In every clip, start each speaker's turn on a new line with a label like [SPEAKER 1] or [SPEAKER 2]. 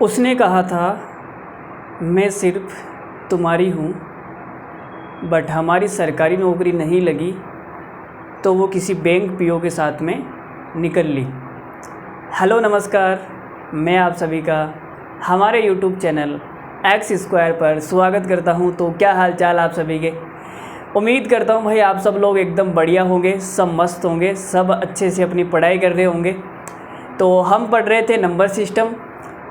[SPEAKER 1] उसने कहा था मैं सिर्फ तुम्हारी हूँ, बट हमारी सरकारी नौकरी नहीं लगी तो वो किसी बैंक पीओ के साथ में निकल ली। हेलो नमस्कार, मैं आप सभी का हमारे यूट्यूब चैनल एक्स स्क्वायर पर स्वागत करता हूं। तो क्या हाल चाल आप सभी के। उम्मीद करता हूं भाई आप सब लोग एकदम बढ़िया होंगे, सब मस्त होंगे, सब अच्छे से अपनी पढ़ाई कर रहे होंगे। तो हम पढ़ रहे थे नंबर सिस्टम।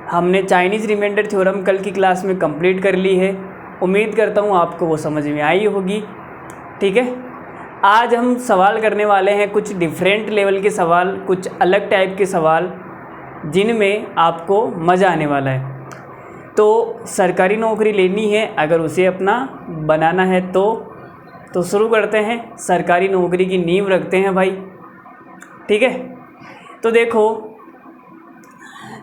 [SPEAKER 1] हमने चाइनीज़ रिमाइंडर थ्योरम कल की क्लास में कंप्लीट कर ली है। उम्मीद करता हूँ आपको वो समझ में आई होगी। ठीक है, आज हम सवाल करने वाले हैं कुछ डिफरेंट लेवल के सवाल, कुछ अलग टाइप के सवाल जिनमें आपको मज़ा आने वाला है। तो सरकारी नौकरी लेनी है, अगर उसे अपना बनाना है तो शुरू करते हैं। सरकारी नौकरी की नींव रखते हैं भाई। ठीक है, तो देखो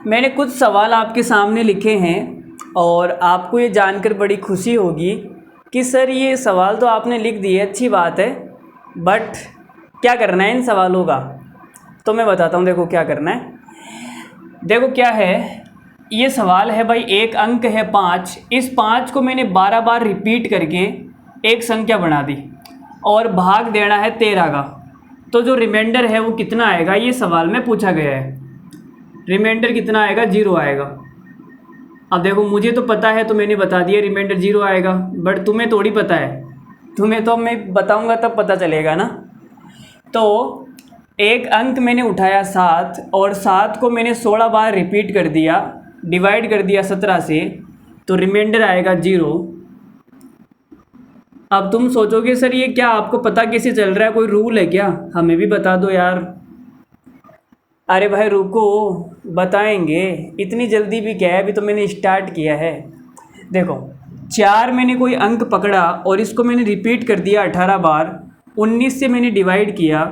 [SPEAKER 1] मैंने कुछ सवाल आपके सामने लिखे हैं और आपको ये जानकर बड़ी खुशी होगी कि सर ये सवाल तो आपने लिख दिए, अच्छी बात है, बट क्या करना है इन सवालों का। तो मैं बताता हूँ, देखो क्या करना है। देखो क्या है, ये सवाल है भाई, एक अंक है 5। इस 5 को मैंने 12 बार रिपीट करके एक संख्या बना दी और भाग देना है 13 का। तो जो रिमाइंडर है वो कितना आएगा, ये सवाल में पूछा गया है। रिमाइंडर कितना आएगा, 0 आएगा। अब देखो मुझे तो पता है तो मैंने बता दिया रिमाइंडर 0 आएगा, बट तुम्हें थोड़ी पता है। तुम्हें तो मैं बताऊंगा तब पता चलेगा ना। तो एक अंक मैंने उठाया 7 और 7 को मैंने 16 बार रिपीट कर दिया, डिवाइड कर दिया 17 से, तो रिमाइंडर आएगा 0। अब तुम सोचोगे सर ये क्या आपको पता कैसे चल रहा है, कोई रूल है क्या, हमें भी बता दो यार। अरे भाई रुको, बताएंगे, इतनी जल्दी भी क्या है, अभी तो मैंने स्टार्ट किया है। देखो 4 मैंने कोई अंक पकड़ा और इसको मैंने रिपीट कर दिया 18 बार, 19 से मैंने डिवाइड किया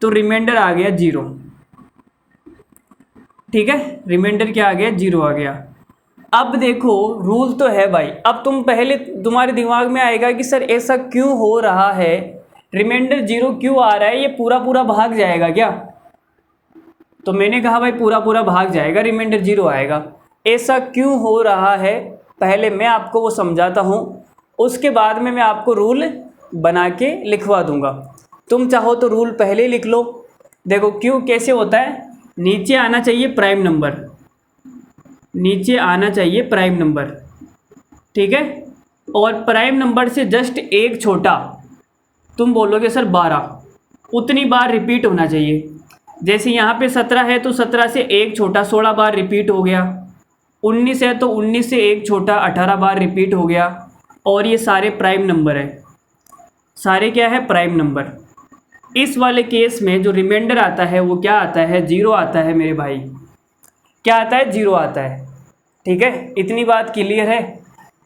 [SPEAKER 1] तो रिमाइंडर आ गया 0। ठीक है, रिमाइंडर क्या आ गया, 0 आ गया। अब देखो रूल तो है भाई। अब तुम्हारे दिमाग में आएगा कि सर ऐसा क्यों हो रहा है, रिमाइंडर 0 क्यों आ रहा है, ये पूरा पूरा भाग जाएगा क्या। तो मैंने कहा भाई पूरा पूरा भाग जाएगा, रिमाइंडर 0 आएगा। ऐसा क्यों हो रहा है पहले मैं आपको वो समझाता हूँ, उसके बाद में मैं आपको रूल बना के लिखवा दूंगा। तुम चाहो तो रूल पहले लिख लो। देखो क्यों, कैसे होता है, नीचे आना चाहिए प्राइम नंबर, नीचे आना चाहिए प्राइम नंबर। ठीक है, और प्राइम नंबर से जस्ट एक छोटा, तुम बोलोगे सर 12, उतनी बार रिपीट होना चाहिए। जैसे यहाँ पे 17 है तो 17 से एक छोटा 16 बार रिपीट हो गया। 19 है तो 19 से एक छोटा 18 बार रिपीट हो गया। और ये सारे प्राइम नंबर है, सारे क्या है, प्राइम नंबर। इस वाले केस में जो रिमाइंडर आता है वो क्या आता है, 0 आता है मेरे भाई। क्या आता है, 0 आता है। ठीक है, इतनी बात क्लियर है।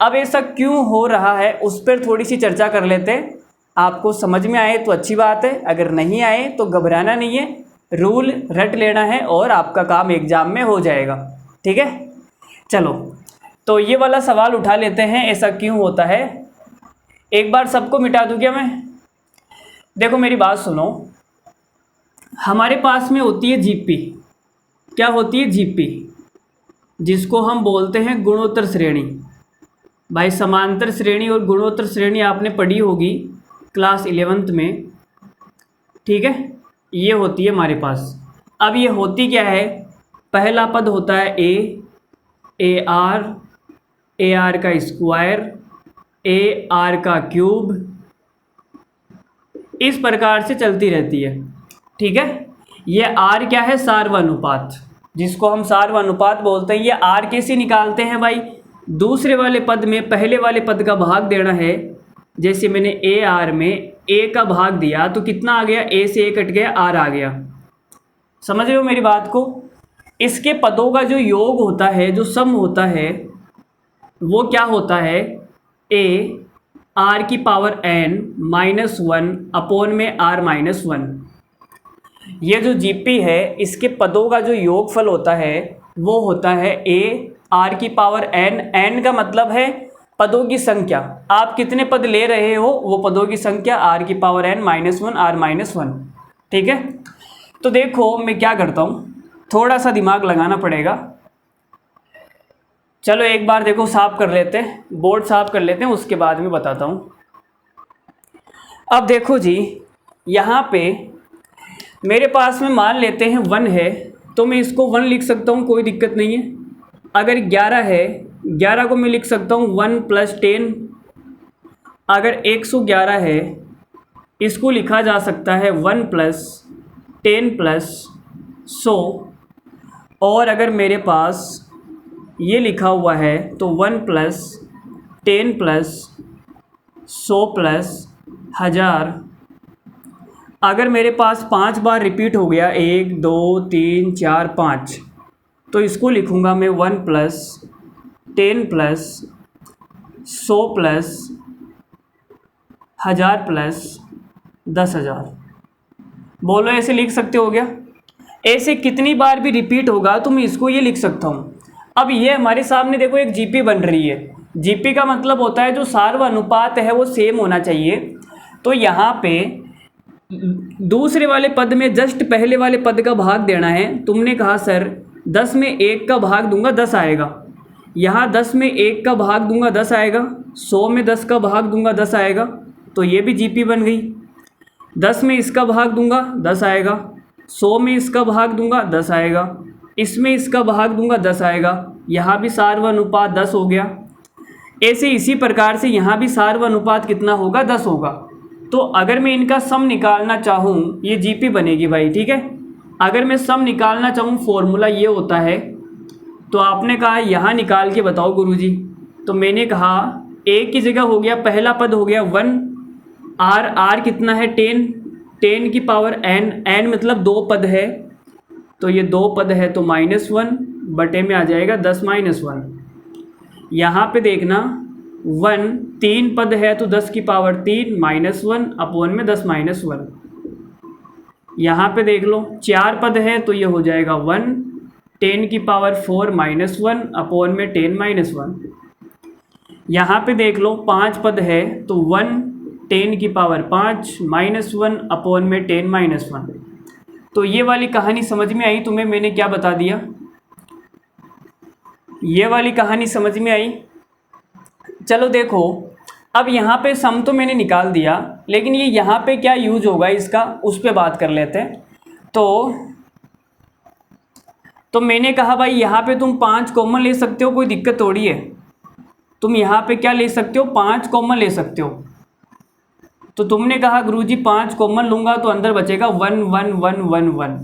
[SPEAKER 1] अब ऐसा क्यों हो रहा है उस पर थोड़ी सी चर्चा कर लेते हैं। आपको समझ में आए तो अच्छी बात है, अगर नहीं आए तो घबराना नहीं है, रूल रट लेना है और आपका काम एग्जाम में हो जाएगा। ठीक है, चलो तो ये वाला सवाल उठा लेते हैं, ऐसा क्यों होता है। एक बार सबको मिटा दूं क्या मैं। देखो मेरी बात सुनो, हमारे पास में होती है जीपी। क्या होती है, जीपी, जिसको हम बोलते हैं गुणोत्तर श्रेणी। भाई समांतर श्रेणी और गुणोत्तर श्रेणी आपने पढ़ी होगी क्लास 11th में। ठीक है, ये होती है हमारे पास। अब ये होती क्या है, पहला पद होता है ए आर का स्क्वायर, ए आर का क्यूब, इस प्रकार से चलती रहती है। ठीक है, ये आर क्या है, सार्वनुपात, जिसको हम सार्वनुपात बोलते हैं। ये आर कैसे निकालते हैं भाई, दूसरे वाले पद में पहले वाले पद का भाग देना है। जैसे मैंने ए आर में ए का भाग दिया तो कितना आ गया, ए से ए कट गया, आर आ गया। समझ रहे हो मेरी बात को। इसके पदों का जो योग होता है, जो सम होता है, वो क्या होता है, ए आर की पावर n -1 अपॉन में r -1। ये जो जीपी है इसके पदों का जो योगफल होता है वो होता है ए आर की पावर n का मतलब है पदों की संख्या। आप कितने पद ले रहे हो वो पदों की संख्या, आर की पावर n -1 r -1। ठीक है, तो देखो मैं क्या करता हूँ, थोड़ा सा दिमाग लगाना पड़ेगा। चलो एक बार देखो साफ कर लेते हैं, बोर्ड साफ कर लेते हैं, उसके बाद में बताता हूँ। अब देखो जी, यहाँ पे मेरे पास में मान लेते हैं 1 है, तो मैं इसको 1 लिख सकता हूँ, कोई दिक्कत नहीं है। अगर 11 है, 11 को मैं लिख सकता हूँ 1 + 10। अगर 111 है, इसको लिखा जा सकता है 1 + 10 + 100। और अगर मेरे पास ये लिखा हुआ है तो 1 + 10 + 100 + 1000। अगर मेरे पास 5 बार रिपीट हो गया, 1 2 3 4 5, तो इसको लिखूँगा मैं 1 + 10 + 100 + 1000 + 10,000। बोलो ऐसे लिख सकते हो क्या? ऐसे कितनी बार भी रिपीट होगा तो मैं इसको ये लिख सकता हूँ। अब ये हमारे सामने देखो एक जीपी बन रही है। जीपी का मतलब होता है जो सार्वनुपात है वो सेम होना चाहिए। तो यहाँ पे दूसरे वाले पद में जस्ट पहले वाले पद का भाग देना है। तुमने कहा सर 10 में 1 का भाग दूंगा 10 आएगा। यहाँ 10 में 1 का भाग दूंगा 10 आएगा। 100 में 10 का भाग दूंगा 10 आएगा। तो ये भी जीपी बन गई। 10 में इसका भाग दूंगा 10 आएगा। 100 में इसका भाग दूंगा 10 आएगा। इसमें इसका भाग दूंगा 10 आएगा। यहाँ भी सार्वनुपात 10 हो गया। ऐसे इसी प्रकार से यहाँ भी सार्वनुपात कितना होगा? 10 होगा। तो अगर मैं इनका सम निकालना चाहूँ, ये जीपी बनेगी भाई, ठीक है। अगर मैं सम निकालना चाहूँ, फॉर्मूला ये होता है। तो आपने कहा यहाँ निकाल के बताओ गुरुजी। तो मैंने कहा एक की जगह हो गया, पहला पद हो गया 1, आर कितना है 10, 10 की पावर n, n मतलब 2 पद है। तो ये 2 पद है तो -1 बटे में आ जाएगा 10 - 1। यहाँ पे देखना 1 3 पद है तो 10 की पावर 3 -1 अपॉन में 10 - 1। यहाँ पे देख लो 4 पद है तो ये हो जाएगा 1 10 की पावर 4 -1 अपॉन में 10 - 1। यहाँ पे देख लो 5 पद है तो 1 10 की पावर 5 -1 अपॉन में 10 - 1। तो ये वाली कहानी समझ में आई तुम्हें? मैंने क्या बता दिया? ये वाली कहानी समझ में आई? चलो देखो, अब यहाँ पे सम तो मैंने निकाल दिया, लेकिन ये यहाँ पे क्या यूज होगा इसका, उस पर बात कर लेते हैं। तो मैंने कहा भाई यहाँ पे तुम 5 कॉमन ले सकते हो, कोई दिक्कत थोड़ी है। तुम यहाँ पे क्या ले सकते हो? 5 कॉमन ले सकते हो। तो तुमने कहा गुरुजी 5 कॉमन लूँगा तो अंदर बचेगा 1 1 1 1 1।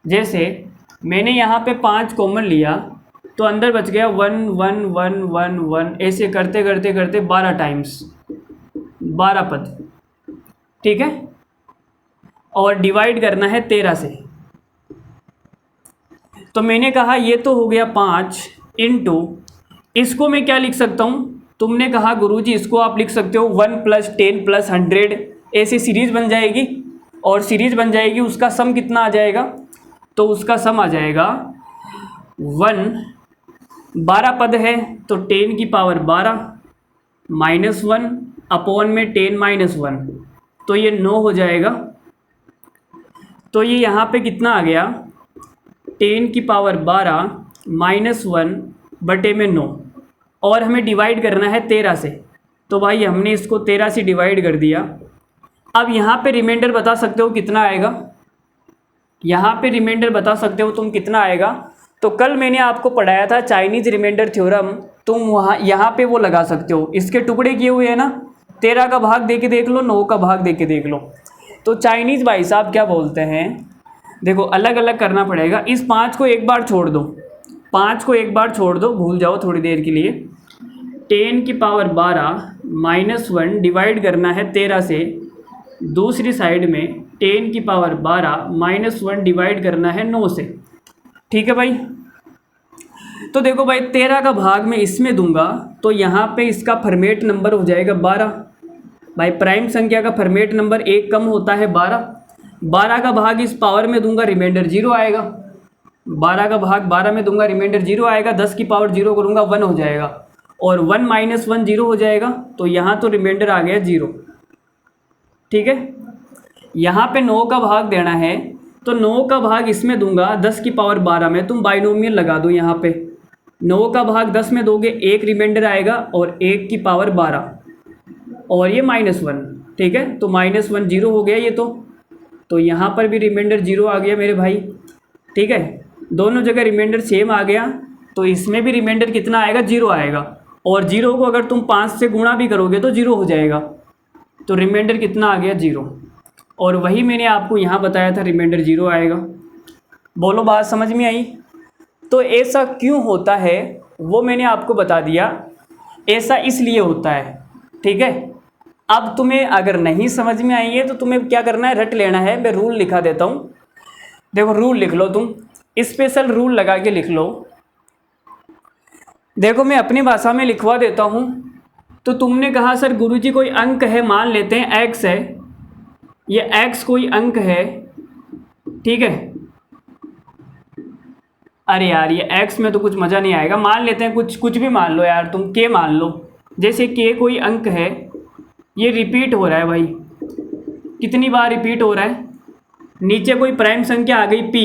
[SPEAKER 1] जैसे मैंने यहाँ पे 5 कॉमन लिया तो अंदर बच गया 1 1 1 1 1। ऐसे करते करते करते 12 टाइम्स, 12 पद, ठीक है। और डिवाइड करना है 13 से। तो मैंने कहा ये तो हो गया 5 इंटू, इसको मैं क्या लिख सकता हूँ? तुमने कहा गुरुजी इसको आप लिख सकते हो 1 + 10 + 100। ऐसी सीरीज़ बन जाएगी, और सीरीज़ बन जाएगी, उसका सम कितना आ जाएगा? तो उसका सम आ जाएगा 1, 12 पद है तो 10 की पावर 12 -1 अपॉन में 10 - 1। तो ये 9 हो जाएगा। तो ये यहाँ पे कितना आ गया? 10 की पावर 12 -1 बटे में 9। और हमें डिवाइड करना है 13 से। तो भाई हमने इसको 13 से डिवाइड कर दिया। अब यहाँ पे रिमाइंडर बता सकते हो कितना आएगा? यहाँ पे रिमाइंडर बता सकते हो तुम कितना आएगा? तो कल मैंने आपको पढ़ाया था चाइनीज़ रिमाइंडर थ्योरम, तुम वहाँ यहाँ पे वो लगा सकते हो। इसके टुकड़े किए हुए हैं ना, 13 का भाग दे के देख लो, 9 का भाग दे के देख लो। तो चाइनीज़ भाई साहब क्या बोलते हैं, देखो अलग अलग करना पड़ेगा। इस 5 को एक बार छोड़ दो, 5 को एक बार छोड़ दो, भूल जाओ थोड़ी देर के लिए। 10 की पावर 12 -1 डिवाइड करना है 13 से। दूसरी साइड में 10 की पावर 12 -1 डिवाइड करना है 9 से, ठीक है भाई। तो देखो भाई 13 का भाग मैं इसमें दूंगा तो यहाँ पे इसका फॉर्मेट नंबर हो जाएगा 12। भाई प्राइम संख्या का फॉर्मेट नंबर 1 कम होता है 12। 12 का भाग इस पावर में दूंगा, रिमाइंडर 0 आएगा। 12 का भाग 12 में दूंगा, रिमाइंडर 0 आएगा। 10 की पावर 0 करूँगा 1 हो जाएगा, और 1 - 1 0 हो जाएगा। तो यहाँ तो रिमाइंडर आ गया 0, ठीक है। यहाँ पे 9 का भाग देना है तो 9 का भाग इसमें दूंगा 10 की पावर 12 में। तुम बाइनोमियल लगा दो यहाँ पे, 9 का भाग 10 में दोगे 1 रिमाइंडर आएगा और 1 की पावर 12 और ये -1, ठीक है। तो -1 0 हो गया ये तो यहाँ पर भी रिमाइंडर 0 आ गया मेरे भाई, ठीक है। दोनों जगह रिमाइंडर सेम आ गया, तो इसमें भी रिमाइंडर कितना आएगा, 0 आएगा। और 0 को अगर तुम 5 से गुणा भी करोगे तो 0 हो जाएगा, तो रिमाइंडर कितना आ गया, 0। और वही मैंने आपको यहाँ बताया था, रिमाइंडर 0 आएगा। बोलो बात समझ में आई? तो ऐसा क्यों होता है वो मैंने आपको बता दिया, ऐसा इसलिए होता है, ठीक है। अब तुम्हें अगर नहीं समझ में आई है तो तुम्हें क्या करना है, रट लेना है। मैं रूल लिखा देता हूँ, देखो रूल लिख लो, तुम स्पेशल रूल लगा के लिख लो। देखो मैं अपनी भाषा में लिखवा देता हूँ। तो तुमने कहा सर गुरुजी कोई अंक है, मान लेते हैं x है, ये x कोई अंक है, ठीक है। अरे यार ये x में तो कुछ मज़ा नहीं आएगा, मान लेते हैं कुछ भी मान लो यार, तुम k मान लो। जैसे k कोई अंक है, ये रिपीट हो रहा है भाई, कितनी बार रिपीट हो रहा है। नीचे कोई प्राइम संख्या आ गई p,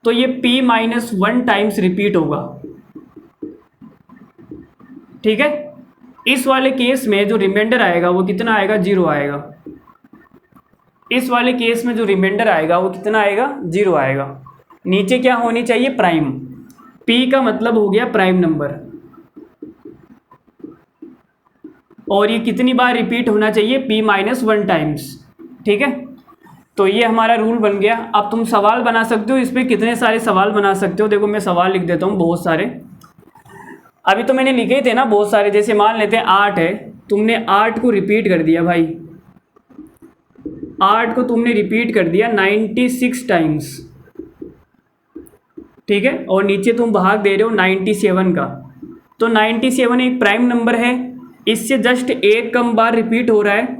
[SPEAKER 1] तो ये p-1 टाइम्स रिपीट होगा, ठीक है। इस वाले केस में जो रिमाइंडर आएगा वो कितना आएगा, 0 आएगा। इस वाले केस में जो रिमाइंडर आएगा वो कितना आएगा, 0 आएगा। नीचे क्या होनी चाहिए, प्राइम। p का मतलब हो गया प्राइम नंबर, और ये कितनी बार रिपीट होना चाहिए, p-1 टाइम्स, ठीक है। तो ये हमारा रूल बन गया। अब तुम सवाल बना सकते हो, इस पर कितने सारे सवाल बना सकते हो। देखो मैं सवाल लिख देता हूँ बहुत सारे, अभी तो मैंने लिखे थे ना बहुत सारे। जैसे मान लेते हैं 8 है, तुमने 8 को रिपीट कर दिया भाई, 8 को तुमने रिपीट कर दिया 96 टाइम्स, ठीक है। और नीचे तुम भाग दे रहे हो 97 का, तो 97 एक प्राइम नंबर है, इससे जस्ट एक कम बार रिपीट हो रहा है,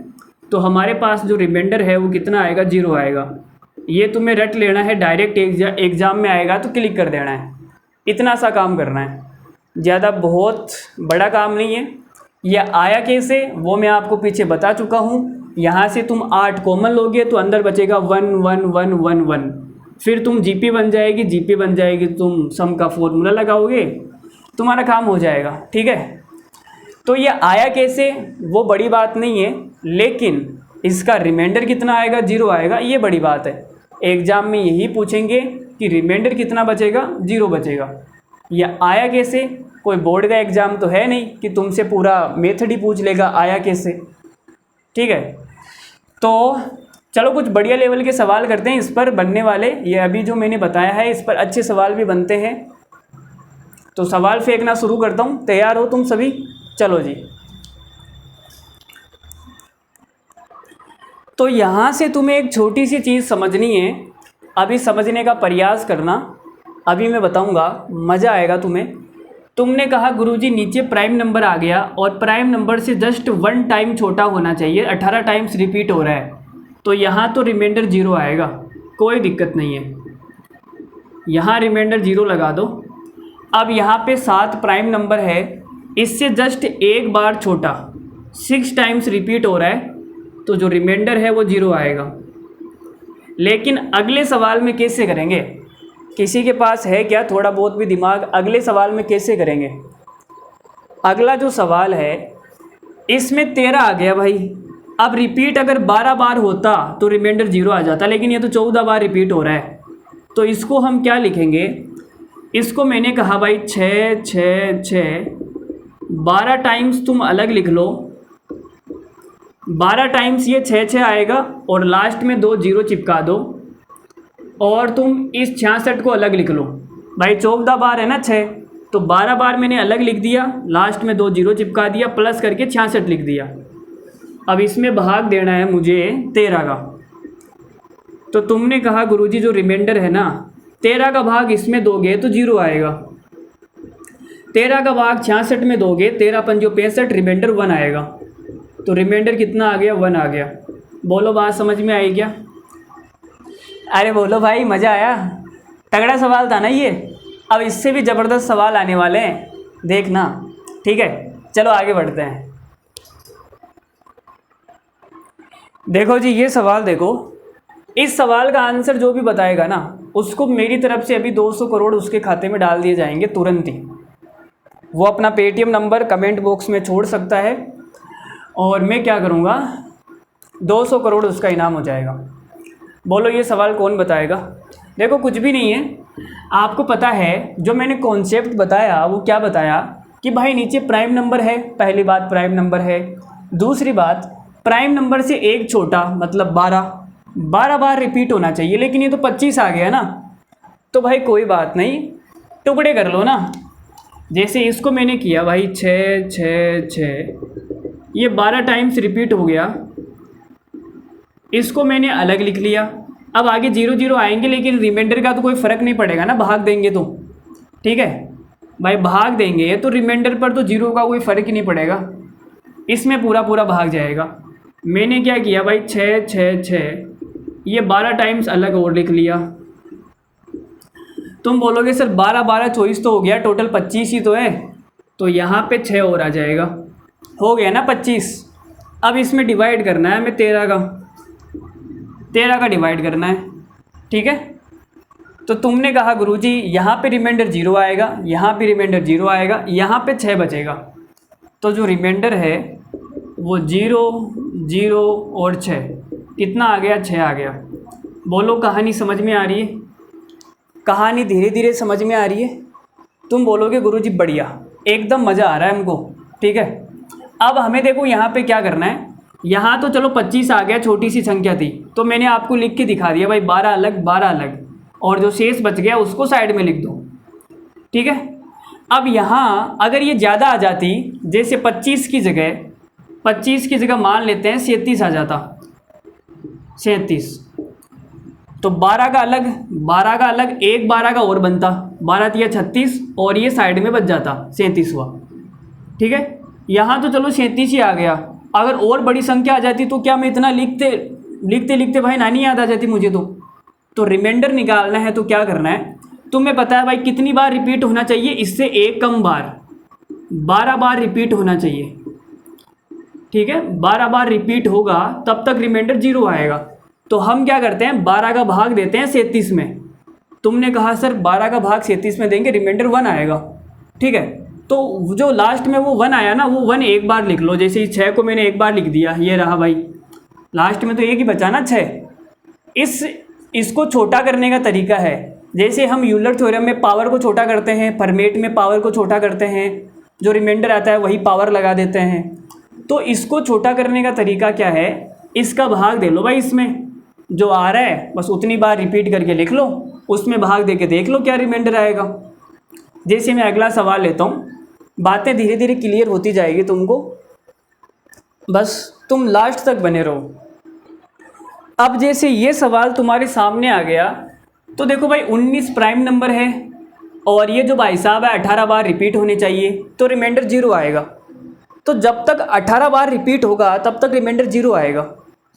[SPEAKER 1] तो हमारे पास जो रिमाइंडर है वो कितना आएगा, 0 आएगा। ये तुम्हें रट लेना है, डायरेक्ट एग्जाम में आएगा तो क्लिक कर देना है। इतना सा काम करना है, ज़्यादा बहुत बड़ा काम नहीं है। यह आया कैसे वो मैं आपको पीछे बता चुका हूँ। यहाँ से तुम 8 कॉमन लोगे तो अंदर बचेगा 1 1 1 1 1, फिर तुम जीपी बन जाएगी, तुम सम का फॉर्मूला लगाओगे, तुम्हारा काम हो जाएगा, ठीक है। तो ये आया कैसे वो बड़ी बात नहीं है, लेकिन इसका रिमाइंडर कितना आएगा, 0 आएगा, ये बड़ी बात है। एग्ज़ाम में यही पूछेंगे कि रिमाइंडर कितना बचेगा, 0 बचेगा। यह आया कैसे, कोई बोर्ड का एग्ज़ाम तो है नहीं कि तुमसे पूरा मेथड ही पूछ लेगा आया कैसे, ठीक है। तो चलो कुछ बढ़िया लेवल के सवाल करते हैं इस पर बनने वाले। ये अभी जो मैंने बताया है इस पर अच्छे सवाल भी बनते हैं, तो सवाल फेंकना शुरू करता हूँ। तैयार हो तुम सभी? चलो जी। तो यहाँ से तुम्हें एक छोटी सी चीज़ समझनी है, अभी समझने का प्रयास करना, अभी मैं बताऊँगा, मज़ा आएगा तुम्हें। तुमने कहा गुरुजी नीचे प्राइम नंबर आ गया और प्राइम नंबर से जस्ट 1 टाइम छोटा होना चाहिए, 18 टाइम्स रिपीट हो रहा है, तो यहाँ तो रिमाइंडर 0 आएगा, कोई दिक्कत नहीं है। यहाँ रिमाइंडर 0 लगा दो। अब यहाँ पे 7 प्राइम नंबर है, इससे जस्ट एक बार छोटा 6 टाइम्स रिपीट हो रहा है, तो जो रिमाइंडर है वो 0 आएगा। लेकिन अगले सवाल में कैसे करेंगे, किसी के पास है क्या थोड़ा बहुत भी दिमाग, अगले सवाल में कैसे करेंगे? अगला जो सवाल है इसमें 13 आ गया भाई। अब रिपीट अगर 12 बार होता तो रिमाइंडर 0 आ जाता, लेकिन ये तो 14 बार रिपीट हो रहा है, तो इसको हम क्या लिखेंगे? इसको मैंने कहा भाई 6 6 6, 12 टाइम्स तुम अलग लिख लो, 12 टाइम्स ये 6 6 आएगा और लास्ट में 2 0 चिपका दो, और तुम इस 66 को अलग लिख लो। भाई 14 बार है ना 6, तो 12 बार मैंने अलग लिख दिया, लास्ट में 2 0 चिपका दिया, प्लस करके 66 लिख दिया। अब इसमें भाग देना है मुझे 13 का। तो तुमने कहा गुरुजी जो रिमाइंडर है ना, 13 का भाग इसमें दोगे तो 0 आएगा, 13 का भाग 66 में दोगे, 13 पंजो 65, रिमाइंडर 1 आएगा। तो रिमाइंडर कितना आ गया? 1 आ गया। बोलो बात समझ में आई क्या? अरे बोलो भाई, मज़ा आया? तगड़ा सवाल था ना ये। अब इससे भी ज़बरदस्त सवाल आने वाले हैं, देखना, ठीक है। चलो आगे बढ़ते हैं। देखो जी ये सवाल देखो, इस सवाल का आंसर जो भी बताएगा ना उसको मेरी तरफ से अभी 200 करोड़ उसके खाते में डाल दिए जाएंगे तुरंत ही, वो अपना पेटीएम नंबर कमेंट बॉक्स में छोड़ सकता है और मैं क्या करूँगा, 200 करोड़ उसका इनाम हो जाएगा। बोलो ये सवाल कौन बताएगा? देखो कुछ भी नहीं है, आपको पता है जो मैंने कॉन्सेप्ट बताया वो क्या बताया कि भाई नीचे प्राइम नंबर है, पहली बात प्राइम नंबर है, दूसरी बात प्राइम नंबर से एक छोटा मतलब 12 बार रिपीट होना चाहिए, लेकिन ये तो 25 आ गया ना, तो भाई कोई बात नहीं, टुकड़े कर लो ना। जैसे इसको मैंने किया भाई 6 6 6, ये 12 टाइम्स रिपीट हो गया, इसको मैंने अलग लिख लिया। अब आगे 0 0 आएंगे, लेकिन रिमाइंडर का तो कोई फ़र्क नहीं पड़ेगा ना, भाग देंगे तो, ठीक है भाई, भाग देंगे तो रिमाइंडर पर तो 0 का कोई फ़र्क ही नहीं पड़ेगा, इसमें पूरा पूरा भाग जाएगा। मैंने क्या किया भाई 6 6 6, ये 12 टाइम्स अलग और लिख लिया। तुम बोलोगे सर 12 12 24 तो हो गया, टोटल 25 ही तो है, तो यहाँ पे 6 और आ जाएगा, हो गया ना 25। अब इसमें डिवाइड करना है हमें 13 का डिवाइड करना है, ठीक है। तो तुमने कहा गुरुजी यहाँ पे रिमाइंडर 0 आएगा, यहाँ पे रिमाइंडर 0 आएगा, यहाँ पे 6 बचेगा, तो जो रिमाइंडर है वो 0 0 और 6, कितना आ गया? 6 आ गया। बोलो कहानी समझ में आ रही है? कहानी धीरे धीरे समझ में आ रही है? तुम बोलोगे गुरुजी बढ़िया, एकदम मज़ा आ रहा है हमको, ठीक है। अब हमें देखो यहाँ पे क्या करना है, यहाँ तो चलो 25 आ गया, छोटी सी संख्या थी तो मैंने आपको लिख के दिखा दिया भाई 12 अलग 12 अलग, और जो शेष बच गया उसको साइड में लिख दो, ठीक है। अब यहाँ अगर ये ज़्यादा आ जाती, जैसे 25 की जगह मान लेते हैं 37 आ जाता, 37, तो 12 का अलग, एक 12 का और बनता, 12 तिया 36, और ये साइड में बच जाता 37वां, ठीक है। यहाँ तो चलो 37 ही आ गया, अगर और बड़ी संख्या आ जाती तो क्या मैं इतना लिखते भाई नानी याद आ जाती मुझे तो रिमाइंडर निकालना है तो क्या करना है, तुम्हें पता है भाई कितनी बार रिपीट होना चाहिए, इससे एक कम बार, 12 बार रिपीट होना चाहिए, ठीक है। 12 बार रिपीट होगा तब तक रिमाइंडर 0 आएगा। तो हम क्या करते हैं, 12 का भाग देते हैं 37 में। तुमने कहा सर 12 का भाग 37 में देंगे रिमाइंडर 1 आएगा, ठीक है। तो जो लास्ट में वो 1 आया ना, वो 1 एक बार लिख लो, जैसे 6 को मैंने एक बार लिख दिया, ये रहा भाई, लास्ट में तो एक ही बचा ना 6। इसको छोटा करने का तरीका है, जैसे हम यूलर थ्योरम में पावर को छोटा करते हैं, फॉर्मेट में पावर को छोटा करते हैं, जो रिमाइंडर आता है वही पावर लगा देते हैं। तो इसको छोटा करने का तरीका क्या है, इसका भाग दे लो भाई, इसमें जो आ रहा है बस उतनी बार रिपीट करके लिख लो, उसमें भाग दे के देख लो क्या रिमाइंडर आएगा। जैसे मैं अगला सवाल लेता हूँ, बातें धीरे धीरे क्लियर होती जाएगी तुमको, बस तुम लास्ट तक बने रहो। अब जैसे ये सवाल तुम्हारे सामने आ गया, तो देखो भाई 19 प्राइम नंबर है, और ये जो भाई साहब है 18 बार रिपीट होने चाहिए, तो रिमाइंडर 0 आएगा। तो जब तक 18 बार रिपीट होगा तब तक रिमाइंडर 0 आएगा,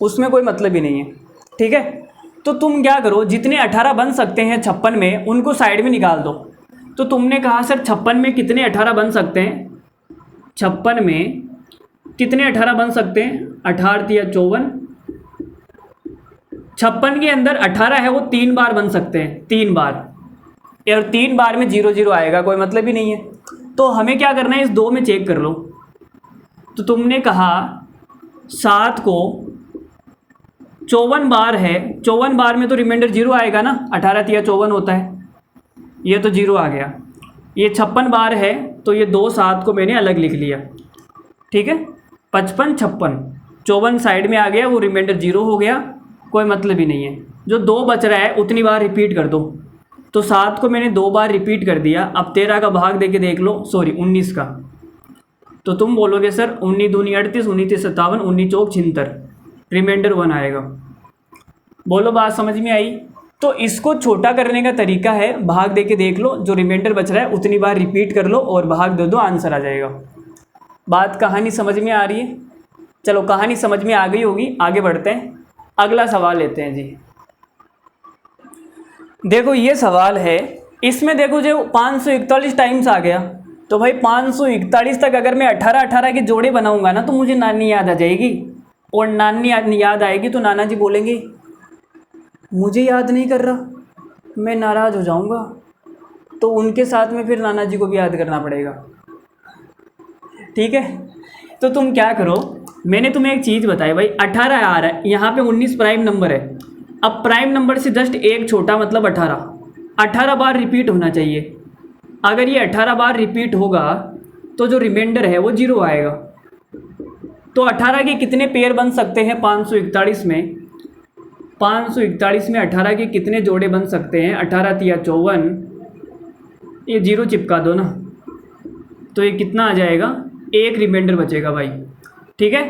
[SPEAKER 1] उसमें कोई मतलब ही नहीं है, ठीक है। तो तुम क्या करो, जितने 18 बन सकते हैं 56 में, उनको साइड में निकाल दो। तो तुमने कहा सर 56 में कितने 18 बन सकते हैं, 56 में कितने 18 बन सकते हैं, 18 या 54, 56 के अंदर 18 है वो 3 बार बन सकते हैं, 3 बार, और 3 बार में 0 0 आएगा, कोई मतलब ही नहीं है। तो हमें क्या करना है, इस 2 में चेक कर लो। तो तुमने कहा 7 को 54 बार है, 54 बार में तो रिमाइंडर 0 आएगा ना, 18 तिया 54 होता है, ये तो 0 आ गया। ये 56 बार है तो ये 2 7 को मैंने अलग लिख लिया, ठीक है। 55 56, 54 साइड में आ गया, वो रिमाइंडर 0 हो गया, कोई मतलब ही नहीं है। जो 2 बच रहा है उतनी बार रिपीट कर दो, तो 7 को मैंने 2 बार रिपीट कर दिया। अब 13 का भाग दे के देख लो, सॉरी 19 का, तो तुम बोलोगे सर 19 दूनी 38, 19 तीस 57, 19 चौक 76, रिमाइंडर 1 आएगा। बोलो बात समझ में आई? तो इसको छोटा करने का तरीका है, भाग दे के देख लो, जो रिमाइंडर बच रहा है उतनी बार रिपीट कर लो और भाग दे दो, आंसर आ जाएगा। बात कहानी समझ में आ रही है? चलो कहानी समझ में आ गई होगी, आगे बढ़ते हैं, अगला सवाल लेते हैं जी। देखो ये सवाल है, इसमें देखो जो 541 टाइम्स आ गया, तो भाई 541 तक अगर मैं 18 के जोड़े बनाऊंगा ना, तो मुझे नानी याद आ जाएगी, और नानी याद आएगी तो नाना जी बोलेंगे मुझे याद नहीं कर रहा, मैं नाराज़ हो जाऊंगा, तो उनके साथ में फिर नाना जी को भी याद करना पड़ेगा। ठीक है, तो तुम क्या करो, मैंने तुम्हें एक चीज़ बताई भाई, 18 आ रहा है, यहाँ पे 19 प्राइम नंबर है। अब प्राइम नंबर से जस्ट एक छोटा मतलब 18 बार रिपीट होना चाहिए। अगर ये 18 बार रिपीट होगा तो जो रिमाइंडर है वो 0 आएगा। तो 18 के कितने पेयर बन सकते हैं 541 में? 541 में 18 के कितने जोड़े बन सकते हैं? 18 तिया 54, ये 0 चिपका दो ना, तो ये कितना आ जाएगा? एक रिमाइंडर बचेगा भाई। ठीक है,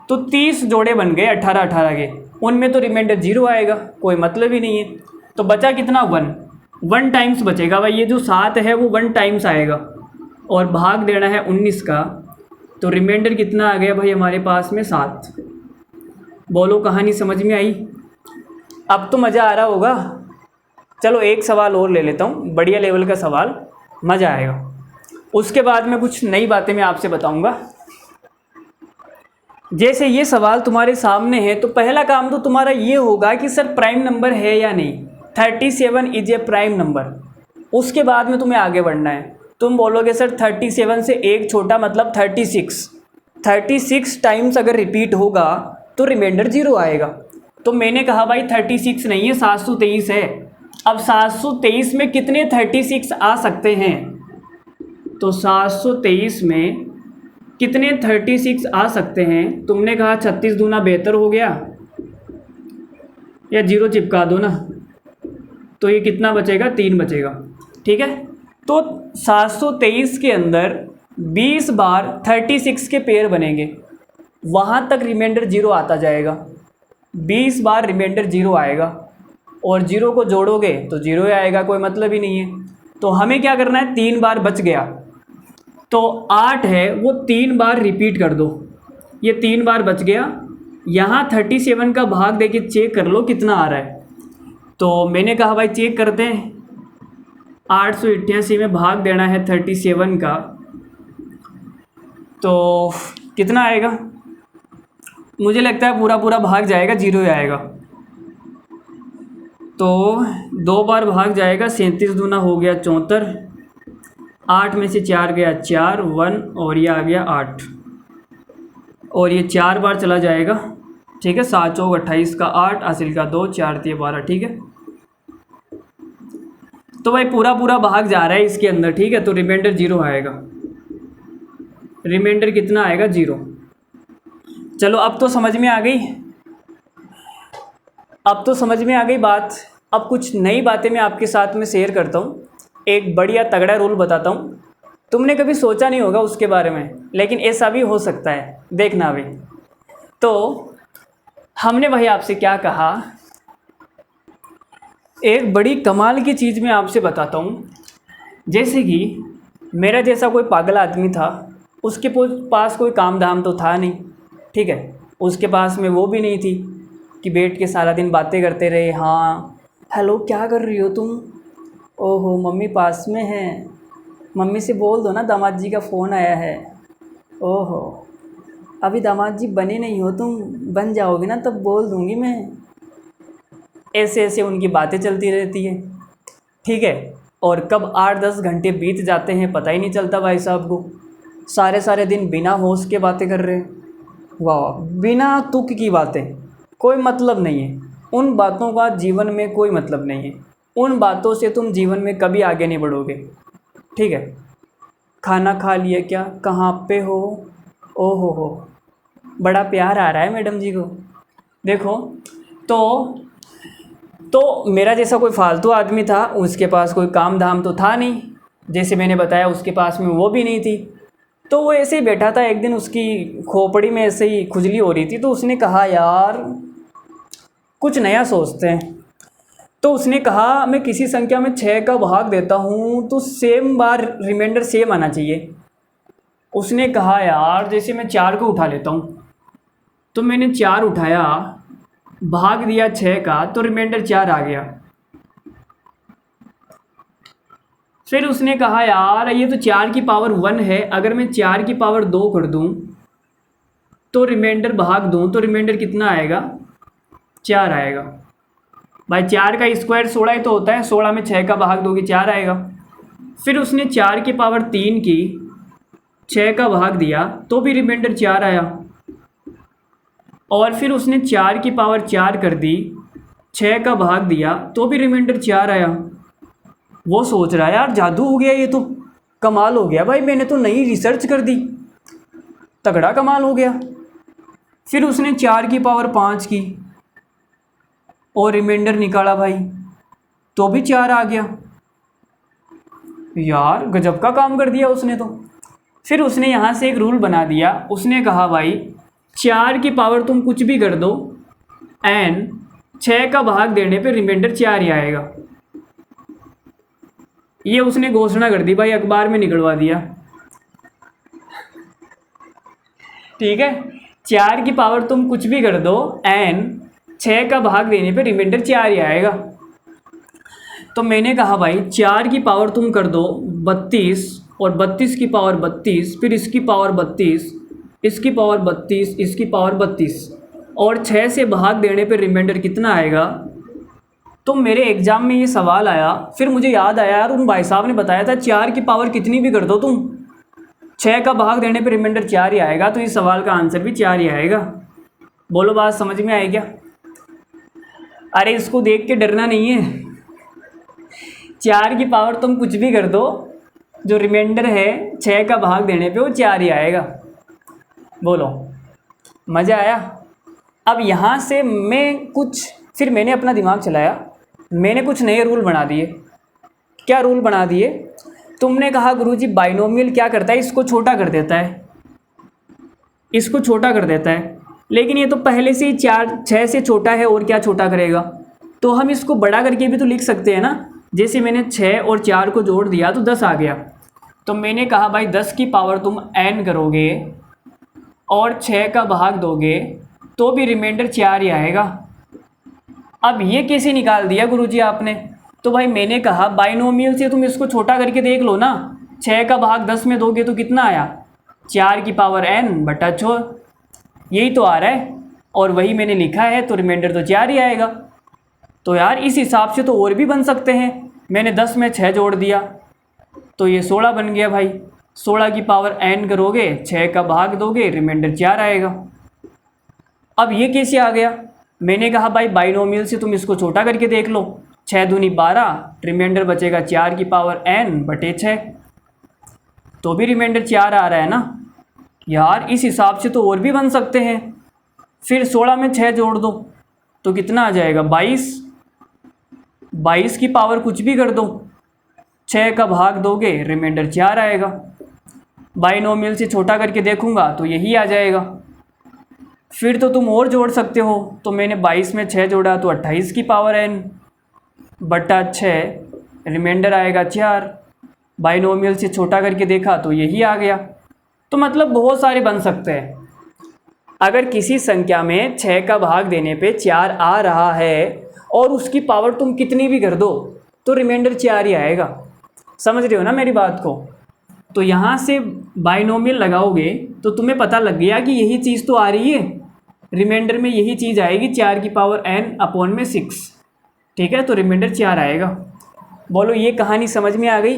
[SPEAKER 1] तो 30 जोड़े बन गए 18 के, उनमें तो रिमाइंडर 0 आएगा, कोई मतलब ही नहीं है। तो बचा कितना? 1 टाइम्स बचेगा भाई। ये जो 7 है वो 1 टाइम्स आएगा और भाग देना है 19 का, तो रिमाइंडर कितना आ गया भाई हमारे पास में? 7। बोलो कहानी समझ में आई? अब तो मज़ा आ रहा होगा। चलो एक सवाल और ले लेता हूँ, बढ़िया लेवल का सवाल, मज़ा आएगा। उसके बाद में कुछ नई बातें मैं आपसे बताऊँगा। जैसे ये सवाल तुम्हारे सामने है तो पहला काम तो तुम्हारा ये होगा कि सर प्राइम नंबर है या नहीं, 37 इज ए प्राइम नंबर। उसके बाद में तुम्हें आगे बढ़ना है। तुम बोलोगे सर 37 से एक छोटा मतलब 36 टाइम्स अगर रिपीट होगा तो रिमाइंडर 0 आएगा। तो मैंने कहा भाई 36 नहीं है, 723 है। अब 723 में कितने 36 आ सकते हैं? तो 723 में कितने 36 आ सकते हैं? तुमने कहा 36 दूना बेहतर हो गया, या 0 चिपका दो ना, तो ये कितना बचेगा? 3 बचेगा। ठीक है, तो 723 के अंदर 20 बार 36 के पेयर बनेंगे, वहाँ तक रिमाइंडर 0 आता जाएगा। 20 बार रिमाइंडर 0 आएगा और 0 को जोड़ोगे तो 0 ही आएगा, कोई मतलब ही नहीं है। तो हमें क्या करना है? 3 बार बच गया, तो 8 है वो 3 बार रिपीट कर दो, ये 3 बार बच गया। यहाँ 37 का भाग देके चेक कर लो कितना आ रहा है। तो मैंने कहा भाई चेक करते हैं, 888 में भाग देना है 37 का, तो कितना आएगा? मुझे लगता है पूरा पूरा भाग जाएगा, 0 ही आएगा। तो 2 बार भाग जाएगा, 37 दूना हो गया 74, 8 में से 4 गया 4, 1 और ये आ गया 8, और ये 4 बार चला जाएगा। ठीक है, 7 चौक 28 का 8, हासिल का 2, 4 3 12। ठीक है, तो भाई पूरा पूरा भाग जा रहा है इसके अंदर। ठीक है, तो रिमाइंडर 0 आएगा। रिमाइंडर कितना आएगा? 0। चलो अब तो समझ में आ गई, अब तो समझ में आ गई बात। अब कुछ नई बातें मैं आपके साथ में शेयर करता हूँ। एक बढ़िया तगड़ा रूल बताता हूँ, तुमने कभी सोचा नहीं होगा उसके बारे में, लेकिन ऐसा भी हो सकता है, देखना भी। तो हमने भाई आपसे क्या कहा, एक बड़ी कमाल की चीज़ मैं आपसे बताता हूँ। जैसे कि मेरा जैसा कोई पागल आदमी था, उसके पास कोई काम धाम तो था नहीं। ठीक है, उसके पास में वो भी नहीं थी कि बैठ के सारा दिन बातें करते रहे। हाँ हेलो क्या कर रही हो तुम? ओहो मम्मी पास में है, मम्मी से बोल दो ना दामाद जी का फ़ोन आया है। ओहो अभी दामाद जी बने नहीं हो तुम, बन जाओगे ना तब बोल दूँगी मैं। ऐसे ऐसे उनकी बातें चलती रहती हैं। ठीक है, और कब 8-10 घंटे बीत जाते हैं पता ही नहीं चलता भाई साहब को। सारे दिन बिना होश के बातें कर रहे हैं। वाह, बिना तुक की बातें, कोई मतलब नहीं है उन बातों का, जीवन में कोई मतलब नहीं है उन बातों से। तुम जीवन में कभी आगे नहीं बढ़ोगे। ठीक है, खाना खा लिया क्या? कहाँ पे हो? ओहो हो, बड़ा प्यार आ रहा है मैडम जी को। देखो तो मेरा जैसा कोई फालतू आदमी था, उसके पास कोई काम धाम तो था नहीं, जैसे मैंने बताया उसके पास में वो भी नहीं थी। तो वो ऐसे ही बैठा था, एक दिन उसकी खोपड़ी में ऐसे ही खुजली हो रही थी, तो उसने कहा यार कुछ नया सोचते हैं। तो उसने कहा मैं किसी संख्या में 6 का भाग देता हूँ तो सेम बार रिमाइंडर सेम आना चाहिए। उसने कहा यार जैसे मैं 4 को उठा लेता हूँ, तो मैंने 4 उठाया, भाग दिया 6 का, तो रिमाइंडर 4 आ गया। फिर उसने कहा यार ये तो 4 की पावर 1 है, अगर मैं 4 की पावर 2 कर दूं तो रिमाइंडर भाग दूं तो रिमाइंडर कितना आएगा? 4 आएगा। भाई 4 का स्क्वायर 16 ही तो होता है, 16 में 6 का भाग दोगे 4 आएगा। फिर उसने 4 की पावर 3 की, 6 का भाग दिया तो भी रिमाइंडर 4 आया, और फिर उसने 4 की पावर 4 कर दी, 6 का भाग दिया तो भी रिमाइंडर 4 आया। वो सोच रहा है यार जादू हो गया, ये तो कमाल हो गया भाई, मैंने तो नई रिसर्च कर दी, तगड़ा कमाल हो गया। फिर उसने 4 की पावर 5 की और रिमाइंडर निकाला भाई, तो भी 4 आ गया। यार गजब का काम कर दिया उसने तो। फिर उसने यहाँ से एक रूल बना दिया, उसने कहा भाई 4 की पावर तुम कुछ भी कर दो एंड 6 का भाग देने पे रिमाइंडर 4 ही आएगा। ये उसने घोषणा कर दी भाई, अखबार में निकलवा दिया। ठीक है, 4 की पावर तुम कुछ भी कर दो एंड 6 का भाग देने पे रिमाइंडर 4 ही आएगा। तो मैंने कहा भाई 4 की पावर तुम कर दो 32 और 32 की पावर 32, फिर इसकी पावर 32, इसकी पावर 32, इसकी पावर 32, और 6 से भाग देने पे रिमाइंडर कितना आएगा। तो मेरे एग्ज़ाम में ये सवाल आया, फिर मुझे याद आया यार उन भाई साहब ने बताया था 4 की पावर कितनी भी कर दो तुम, 6 का भाग देने पे रिमाइंडर 4 ही आएगा, तो इस सवाल का आंसर भी 4 ही आएगा। बोलो बात समझ में आई क्या? अरे इसको देख के डरना नहीं है, 4 की पावर तुम कुछ भी कर दो, जो रिमाइंडर है 6 का भाग देने पे वो 4 ही आएगा। बोलो मज़ा आया? अब यहाँ से फिर मैंने अपना दिमाग चलाया, मैंने कुछ नए रूल बना दिए। क्या रूल बना दिए? तुमने कहा गुरुजी बाइनोमियल क्या करता है, इसको छोटा कर देता है, इसको छोटा कर देता है, लेकिन ये तो पहले से ही 6 से छोटा है, और क्या छोटा करेगा? तो हम इसको बड़ा करके भी तो लिख सकते हैं ना। जैसे मैंने 6 और 4 को जोड़ दिया तो 10 आ गया, तो मैंने कहा भाई 10 की पावर तुम n करोगे और 6 का भाग दोगे तो भी रिमाइंडर 4 ही आएगा। अब ये कैसे निकाल दिया गुरुजी आपने? तो भाई मैंने कहा बाइनोमियल से तुम इसको छोटा करके देख लो ना, 6 का भाग 10 में दोगे तो कितना आया, 4 की पावर n बटा 4, यही तो आ रहा है, और वही मैंने लिखा है, तो रिमाइंडर तो 4 ही आएगा। तो यार इस हिसाब से तो और भी बन सकते हैं। मैंने 10 में 6 जोड़ दिया तो ये 16 बन गया भाई, 16 की पावर n करोगे, 6 का भाग दोगे, रिमाइंडर 4 आएगा। अब ये कैसे आ गया? मैंने कहा भाई बाइनोमियल से तुम इसको छोटा करके देख लो, 6 दूनी 12, रिमाइंडर बचेगा 4 की पावर n बटे 6, तो भी रिमाइंडर 4 आ रहा है ना। यार इस हिसाब से तो और भी बन सकते हैं। फिर 16 में 6 जोड़ दो तो कितना आ जाएगा, 22, 22 की पावर कुछ भी कर दो, 6 का भाग दोगे, रिमाइंडर 4 आएगा। बाइनोमियल से छोटा करके देखूंगा तो यही आ जाएगा। फिर तो तुम और जोड़ सकते हो, तो मैंने 22 में 6 जोड़ा तो 28 की पावर n बटा 6, रिमाइंडर आएगा 4। बाइनोमियल से छोटा करके देखा तो यही आ गया। तो मतलब बहुत सारे बन सकते हैं। अगर किसी संख्या में 6 का भाग देने पे 4 आ रहा है और उसकी पावर तुम कितनी भी कर दो तो रिमाइंडर 4 ही आएगा। समझ रहे हो ना मेरी बात को? तो यहाँ से बाइनोमियल लगाओगे तो तुम्हें पता लग गया कि यही चीज़ तो आ रही है, रिमाइंडर में यही चीज़ आएगी, 4 की पावर n अपॉन में 6। ठीक है, तो रिमाइंडर 4 आएगा। बोलो ये कहानी समझ में आ गई?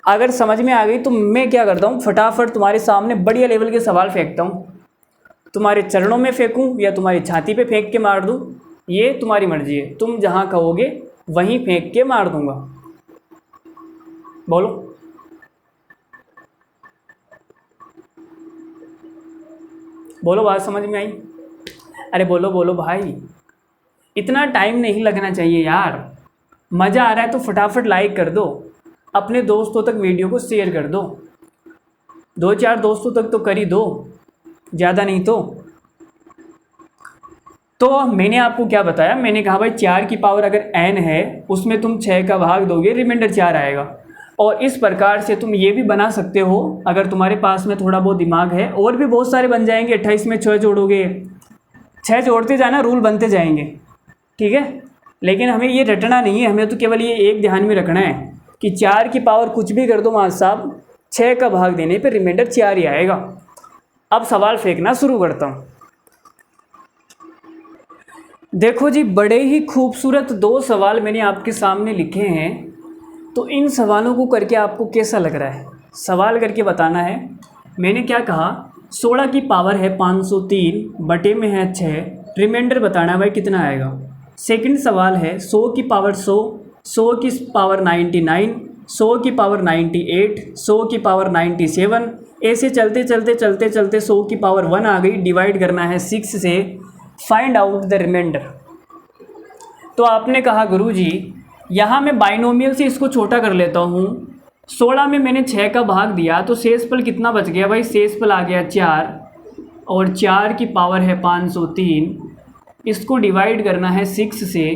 [SPEAKER 1] अगर समझ में आ गई तो मैं क्या करता हूँ, फटाफट तुम्हारे सामने बढ़िया लेवल के सवाल फेंकता हूँ। तुम्हारे चरणों में फेंकूँ या तुम्हारी छाती पे फेंक के मार दूँ, ये तुम्हारी मर्जी है। तुम जहाँ कहोगे वहीं फेंक के मार दूँगा। बोलो बोलो, बात समझ में आई? अरे बोलो बोलो भाई, इतना टाइम नहीं लगना चाहिए यार। मज़ा आ रहा है तो फटाफट लाइक कर दो, अपने दोस्तों तक वीडियो को शेयर कर दो, 2-4 दोस्तों तक तो कर ही दो, ज़्यादा नहीं तो मैंने आपको क्या बताया, मैंने कहा भाई 4 की पावर अगर n है उसमें तुम 6 का भाग दोगे, रिमाइंडर 4 आएगा। और इस प्रकार से तुम ये भी बना सकते हो अगर तुम्हारे पास में थोड़ा बहुत दिमाग है, और भी बहुत सारे बन जाएंगे। 28 में 6 जोड़ोगे, 6 जोड़ते जाना, रूल बनते जाएंगे। ठीक है, लेकिन हमें ये रटना नहीं है, हमें तो केवल ये एक ध्यान में रखना है कि 4 की पावर कुछ भी कर दो मास्टर साहब, 6 का भाग देने पर रिमाइंडर 4 ही आएगा। अब सवाल फेंकना शुरू करता हूँ। देखो जी, बड़े ही खूबसूरत 2 सवाल मैंने आपके सामने लिखे हैं, तो इन सवालों को करके आपको कैसा लग रहा है? सवाल करके बताना है। मैंने क्या कहा, 16 की पावर है 503 बटे में है 6, रिमाइंडर बताना है भाई कितना आएगा। सेकंड सवाल है 100 की पावर 100, 100 की पावर 99, 100 की पावर 98, 100 की पावर 97, ऐसे चलते चलते चलते चलते 100 की पावर 1 आ गई। डिवाइड करना है 6 से, फाइंड आउट द रिमाइंडर। तो आपने कहा गुरुजी यहाँ मैं बाइनोमियल से इसको छोटा कर लेता हूँ। 16 में मैंने 6 का भाग दिया तो शेषफल कितना बच गया भाई, शेषफल आ गया 4, और 4 की पावर है 503। इसको डिवाइड करना है 6 से।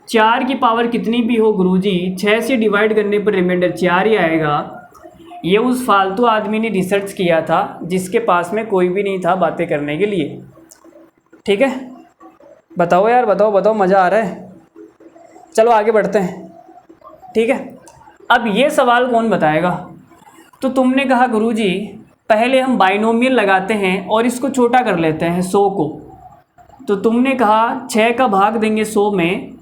[SPEAKER 1] 4 की पावर कितनी भी हो गुरुजी, 6 से डिवाइड करने पर रिमाइंडर 4 ही आएगा। ये उस फालतू आदमी ने रिसर्च किया था जिसके पास में कोई भी नहीं था बातें करने के लिए। ठीक है, बताओ यार, बताओ बताओ, मज़ा आ रहा है? चलो आगे बढ़ते हैं। ठीक है, अब ये सवाल कौन बताएगा? तो तुमने कहा गुरुजी पहले हम बाइनोमियल लगाते हैं और इसको छोटा कर लेते हैं 100 को। तो तुमने कहा 6 का भाग देंगे 100 में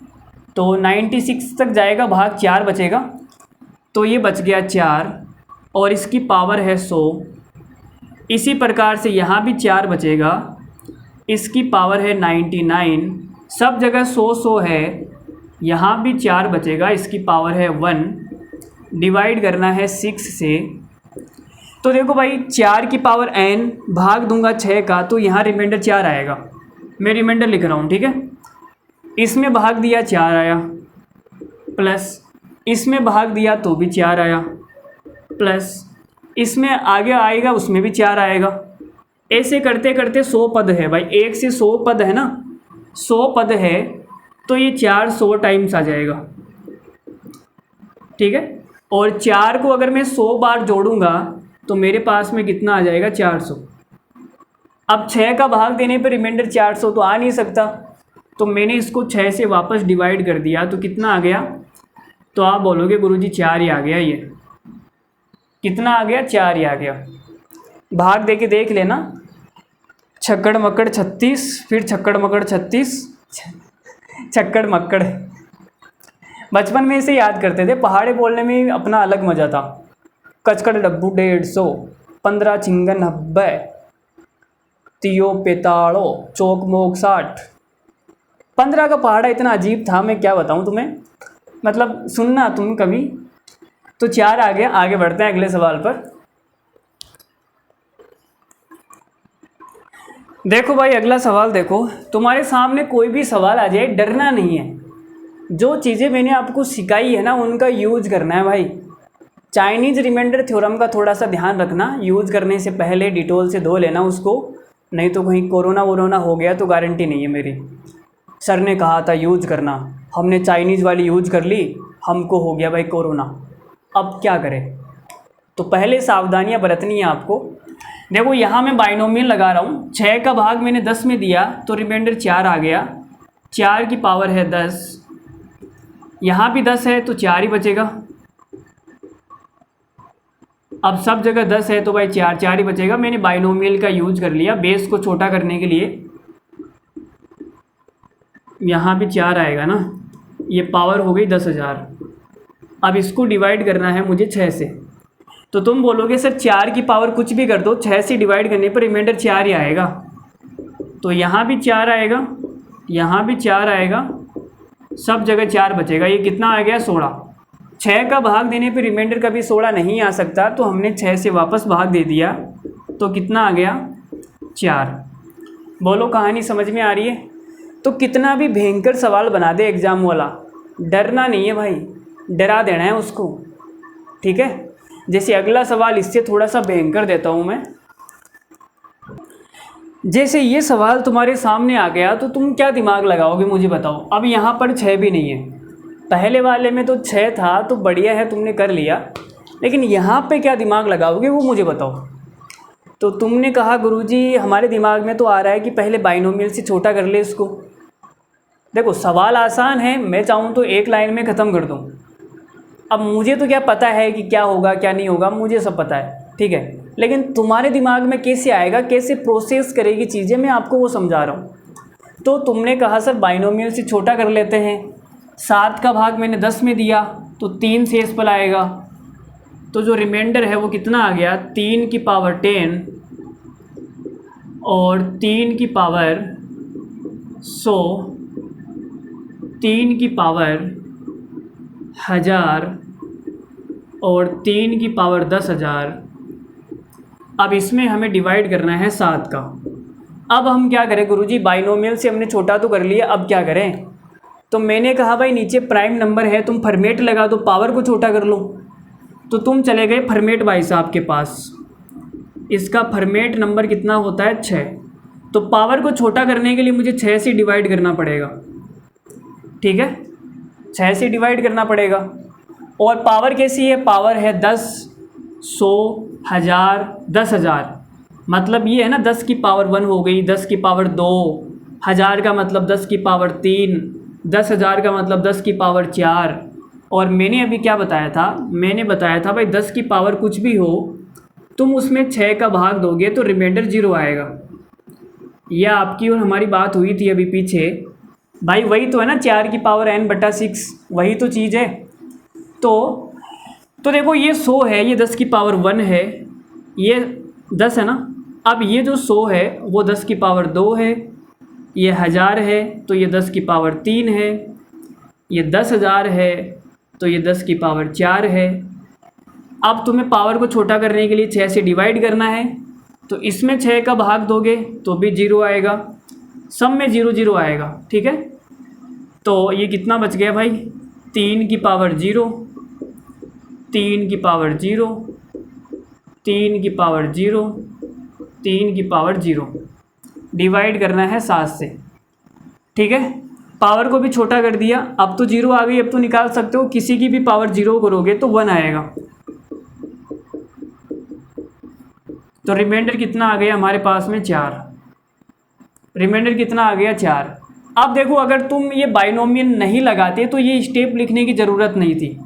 [SPEAKER 1] तो 96 तक जाएगा, भाग 4 बचेगा, तो ये बच गया 4 और इसकी पावर है 100। इसी प्रकार से यहाँ भी 4 बचेगा, इसकी पावर है 99। सब जगह 100 है, यहाँ भी 4 बचेगा, इसकी पावर है 1। डिवाइड करना है 6 से। तो देखो भाई 4 की पावर n भाग दूंगा 6 का तो यहाँ रिमाइंडर 4 आएगा। मैं रिमाइंडर लिख रहा हूँ, ठीक है। इसमें भाग दिया 4 आया, प्लस इसमें भाग दिया तो भी 4 आया, प्लस इसमें आगे आएगा उसमें भी 4 आएगा। ऐसे करते करते 100 पद है भाई, 1 से 100 पद है ना, 100 पद है तो ये 400 टाइम्स आ जाएगा। ठीक है, और 4 को अगर मैं 100 बार जोड़ूंगा तो मेरे पास में कितना आ जाएगा, 400। अब 6 का भाग देने पर रिमाइंडर 400 तो आ नहीं सकता, तो मैंने इसको 6 से वापस डिवाइड कर दिया तो कितना आ गया? तो आप बोलोगे गुरुजी 4 ही आ गया। ये कितना आ गया? 4 ही आ गया। भाग दे के देख लेना, छक्कड़ मक्कड़ 36, फिर छक्कड़ मक्कड़ 36, छक्कड़ मक्कड़। बचपन में इसे याद करते थे, पहाड़े बोलने में अपना अलग मज़ा था। कचकड़ डब्बू 150, 15 चिंगन 90, तियो पेताड़ो चौक मोक 60। 15 का पहाड़ा इतना अजीब था, मैं क्या बताऊं तुम्हें, मतलब सुनना तुम कभी। तो 4 आ गया। आगे बढ़ते हैं अगले सवाल पर। देखो भाई अगला सवाल देखो, तुम्हारे सामने कोई भी सवाल आ जाए डरना नहीं है। जो चीज़ें मैंने आपको सिखाई है ना उनका यूज करना है भाई। चाइनीज़ रिमाइंडर थ्योरम का थोड़ा सा ध्यान रखना, यूज़ करने से पहले डिटोल से धो लेना उसको, नहीं तो कहीं कोरोना वोरोना हो गया तो गारंटी नहीं है मेरी। सर ने कहा था यूज करना, हमने चाइनीज़ वाली यूज कर ली, हमको हो गया भाई कोरोना, अब क्या करें? तो पहले सावधानियां बरतनी है आपको। देखो यहाँ मैं बाइनोमियल लगा रहा हूँ, 6 का भाग मैंने 10 में दिया तो रिमाइंडर 4 आ गया। 4 की पावर है 10, यहाँ भी 10 है तो 4 ही बचेगा। अब सब जगह 10 है तो भाई 4 ही बचेगा। मैंने बाइनोमियल का यूज कर लिया बेस को छोटा करने के लिए। यहाँ भी 4 आएगा ना, ये पावर हो गई 10,000। अब इसको डिवाइड करना है मुझे 6 से। तो तुम बोलोगे सर 4 की पावर कुछ भी कर दो, 6 से डिवाइड करने पर रिमाइंडर 4 ही आएगा। तो यहाँ भी 4 आएगा, यहाँ भी 4 आएगा, सब जगह 4 बचेगा। ये कितना आ गया? 16। 6 का भाग देने पर रिमाइंडर कभी 16 नहीं आ सकता, तो हमने 6 से वापस भाग दे दिया तो कितना आ गया? 4। बोलो कहानी समझ में आ रही है? तो कितना भी भयंकर सवाल बना दे एग्ज़ाम वाला, डरना नहीं है भाई, डरा देना है उसको। ठीक है, जैसे अगला सवाल इससे थोड़ा सा भयंकर देता हूँ मैं। जैसे ये सवाल तुम्हारे सामने आ गया तो तुम क्या दिमाग लगाओगे मुझे बताओ। अब यहाँ पर 6 भी नहीं है, पहले वाले में तो 6 था तो बढ़िया है तुमने कर लिया, लेकिन यहाँ पे क्या दिमाग लगाओगे वो मुझे बताओ। तो तुमने कहा गुरुजी हमारे दिमाग में तो आ रहा है कि पहले बाइनोमियल से छोटा कर ले इसको। देखो सवाल आसान है, मैं चाहूँ तो एक लाइन में ख़त्म कर दूँ। अब मुझे तो क्या पता है कि क्या होगा क्या नहीं होगा, मुझे सब पता है, ठीक है, लेकिन तुम्हारे दिमाग में कैसे आएगा, कैसे प्रोसेस करेगी चीज़ें, मैं आपको वो समझा रहा हूँ। तो तुमने कहा सर बाइनोमियल से छोटा कर लेते हैं। 7 का भाग मैंने 10 में दिया तो 3 शेषफल आएगा, तो जो रिमाइंडर है वो कितना आ गया, 3 की पावर 10 और 3 की पावर 100, 3 की पावर 1000 और 3 की पावर 10,000। अब इसमें हमें डिवाइड करना है 7 का। अब हम क्या करें गुरुजी, बाइनोमियल से हमने छोटा तो कर लिया, अब क्या करें? तो मैंने कहा भाई नीचे प्राइम नंबर है, तुम फॉर्मेट लगा दो, पावर को छोटा कर लो। तो तुम चले गए फॉर्मेट भाई साहब के पास। इसका फॉर्मेट नंबर कितना होता है, 6। तो पावर को छोटा करने के लिए मुझे 6 से डिवाइड करना पड़ेगा, ठीक है, 6 से डिवाइड करना पड़ेगा। और पावर कैसी है, पावर है 10, 100, 1000, 10,000। मतलब ये है ना, 10 की पावर 1 हो गई, 10 की पावर 2, 1000 का मतलब 10 की पावर 3, 10,000 का मतलब 10 की पावर 4। और मैंने अभी क्या बताया था, मैंने बताया था भाई 10 की पावर कुछ भी हो, तुम उसमें 6 का भाग दोगे तो रिमाइंडर 0 आएगा। यह आपकी और हमारी बात हुई थी अभी पीछे भाई, वही तो है ना, 4 की पावर n/6, वही तो चीज़ है। तो देखो ये 100 है, ये 10 की पावर 1 है, ये 10 है ना। अब ये जो 100 है वो 10 की पावर 2 है, ये 1000 है तो ये 10 की पावर 3 है, ये 10,000 है तो ये 10 की पावर 4 है। अब तुम्हें पावर को छोटा करने के लिए 6 से डिवाइड करना है, तो इसमें 6 का भाग दोगे तो भी 0 आएगा, सब में 0 0 आएगा, ठीक है। तो ये कितना बच गया भाई, 3 की पावर 0, 3 की पावर 0, 3 की पावर 0, 3 की पावर 0, डिवाइड करना है 7 से, ठीक है। पावर को भी छोटा कर दिया, अब तो 0 आ गई, अब तो निकाल सकते हो, किसी की भी पावर 0 करोगे तो 1 आएगा। तो रिमाइंडर कितना आ गया हमारे पास में, 4। रिमाइंडर कितना आ गया, 4। अब देखो अगर तुम ये बाइनोमियल नहीं लगाते तो ये स्टेप लिखने की ज़रूरत नहीं थी,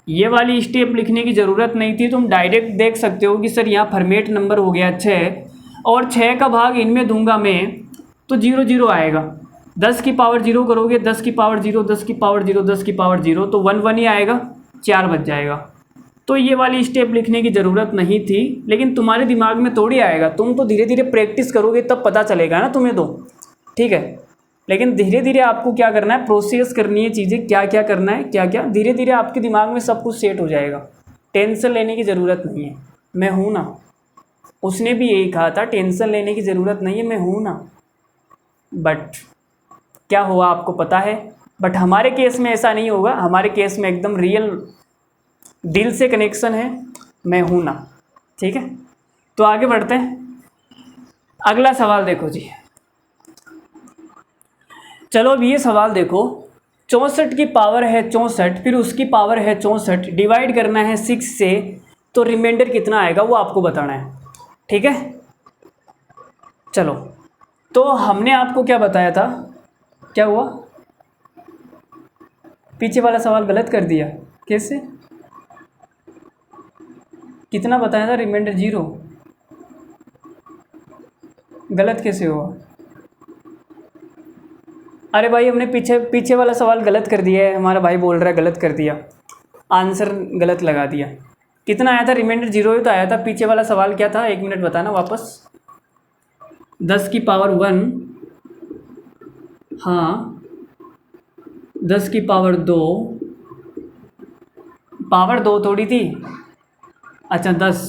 [SPEAKER 1] ये वाली स्टेप लिखने की ज़रूरत नहीं थी। तुम डायरेक्ट देख सकते हो कि सर यहाँ फॉर्मेट नंबर हो गया 6 और 6 का भाग इनमें दूंगा मैं तो 0 0 आएगा। 10 की पावर 0 करोगे, 10 की पावर 0, 10 की पावर 0, 10 की पावर 0, तो 1 1 ही आएगा, 4 बच जाएगा। तो ये वाली स्टेप लिखने की ज़रूरत नहीं थी, लेकिन तुम्हारे दिमाग में थोड़ी आएगा, तुम तो धीरे धीरे प्रैक्टिस करोगे तब पता चलेगा ना तुम्हें तो, ठीक है। लेकिन धीरे धीरे आपको क्या करना है, प्रोसेस करनी है चीज़ें, क्या क्या करना है, क्या क्या, धीरे धीरे आपके दिमाग में सब कुछ सेट हो जाएगा। टेंशन लेने की ज़रूरत नहीं है, मैं हूँ ना। उसने भी यही कहा था, टेंशन लेने की ज़रूरत नहीं है, मैं हूँ ना। बट क्या हुआ आपको पता है, बट हमारे केस में ऐसा नहीं होगा, हमारे केस में एकदम रियल दिल से कनेक्शन है, मैं हूँ ना, ठीक है। तो आगे बढ़ते हैं, अगला सवाल देखो जी। चलो अब ये सवाल देखो, 64 की पावर है 64, फिर उसकी पावर है 64, डिवाइड करना है 6 से, तो रिमाइंडर कितना आएगा वो आपको बताना है, ठीक है। चलो, तो हमने आपको क्या बताया था, क्या हुआ, पीछे वाला सवाल गलत कर दिया, कैसे, कितना बताया था, रिमाइंडर 0, गलत कैसे हुआ? अरे भाई हमने पीछे वाला सवाल गलत कर दिया है, हमारा भाई बोल रहा है गलत कर दिया, आंसर गलत लगा दिया। कितना आया था, रिमाइंडर 0 ही तो आया था। पीछे वाला सवाल क्या था, 1 मिनट बताना वापस। 10 की पावर 1, हाँ 10 की पावर 2, पावर 2 थोड़ी थी, अच्छा 10,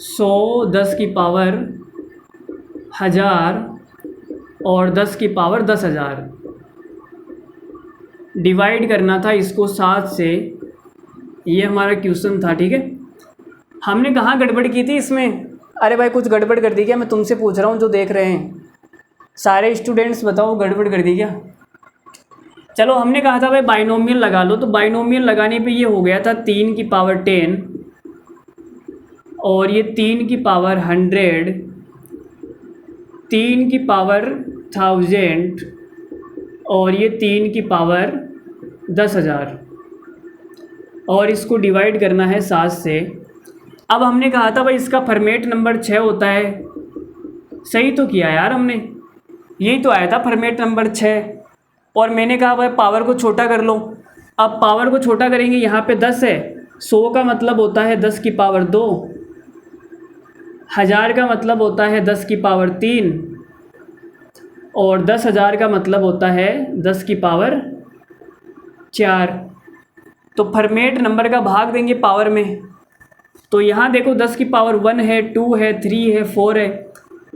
[SPEAKER 1] 100, 10 की पावर 1000 और 10 की पावर 10,000, डिवाइड करना था इसको 7 से, ये हमारा क्वेश्चन था, ठीक है। हमने कहाँ गड़बड़ की थी इसमें, अरे भाई कुछ गड़बड़ कर दी क्या, मैं तुमसे पूछ रहा हूँ जो देख रहे हैं सारे स्टूडेंट्स, बताओ गड़बड़ कर दी क्या? चलो हमने कहा था भाई बाइनोमियल लगा लो, तो बाइनोमियल लगाने पे ये हो गया था 3 की पावर 10 और ये 3 की पावर 100, 3 की पावर 1000 और ये 3 की पावर 10,000, और इसको डिवाइड करना है 7 से। अब हमने कहा था भाई इसका फॉर्मेट नंबर 6 होता है, सही तो किया यार हमने, यही तो आया था फॉर्मेट नंबर 6। और मैंने कहा भाई पावर को छोटा कर लो, अब पावर को छोटा करेंगे, यहाँ पे 10 है, 100 का मतलब होता है 10 की पावर 2, 1000 का मतलब होता है 10 की पावर 3, और 10,000 का मतलब होता है 10 की पावर 4। तो फॉर्मेट नंबर का भाग देंगे पावर में। तो यहाँ देखो 10 की पावर 1 है, 2 है, 3 है, 4 है।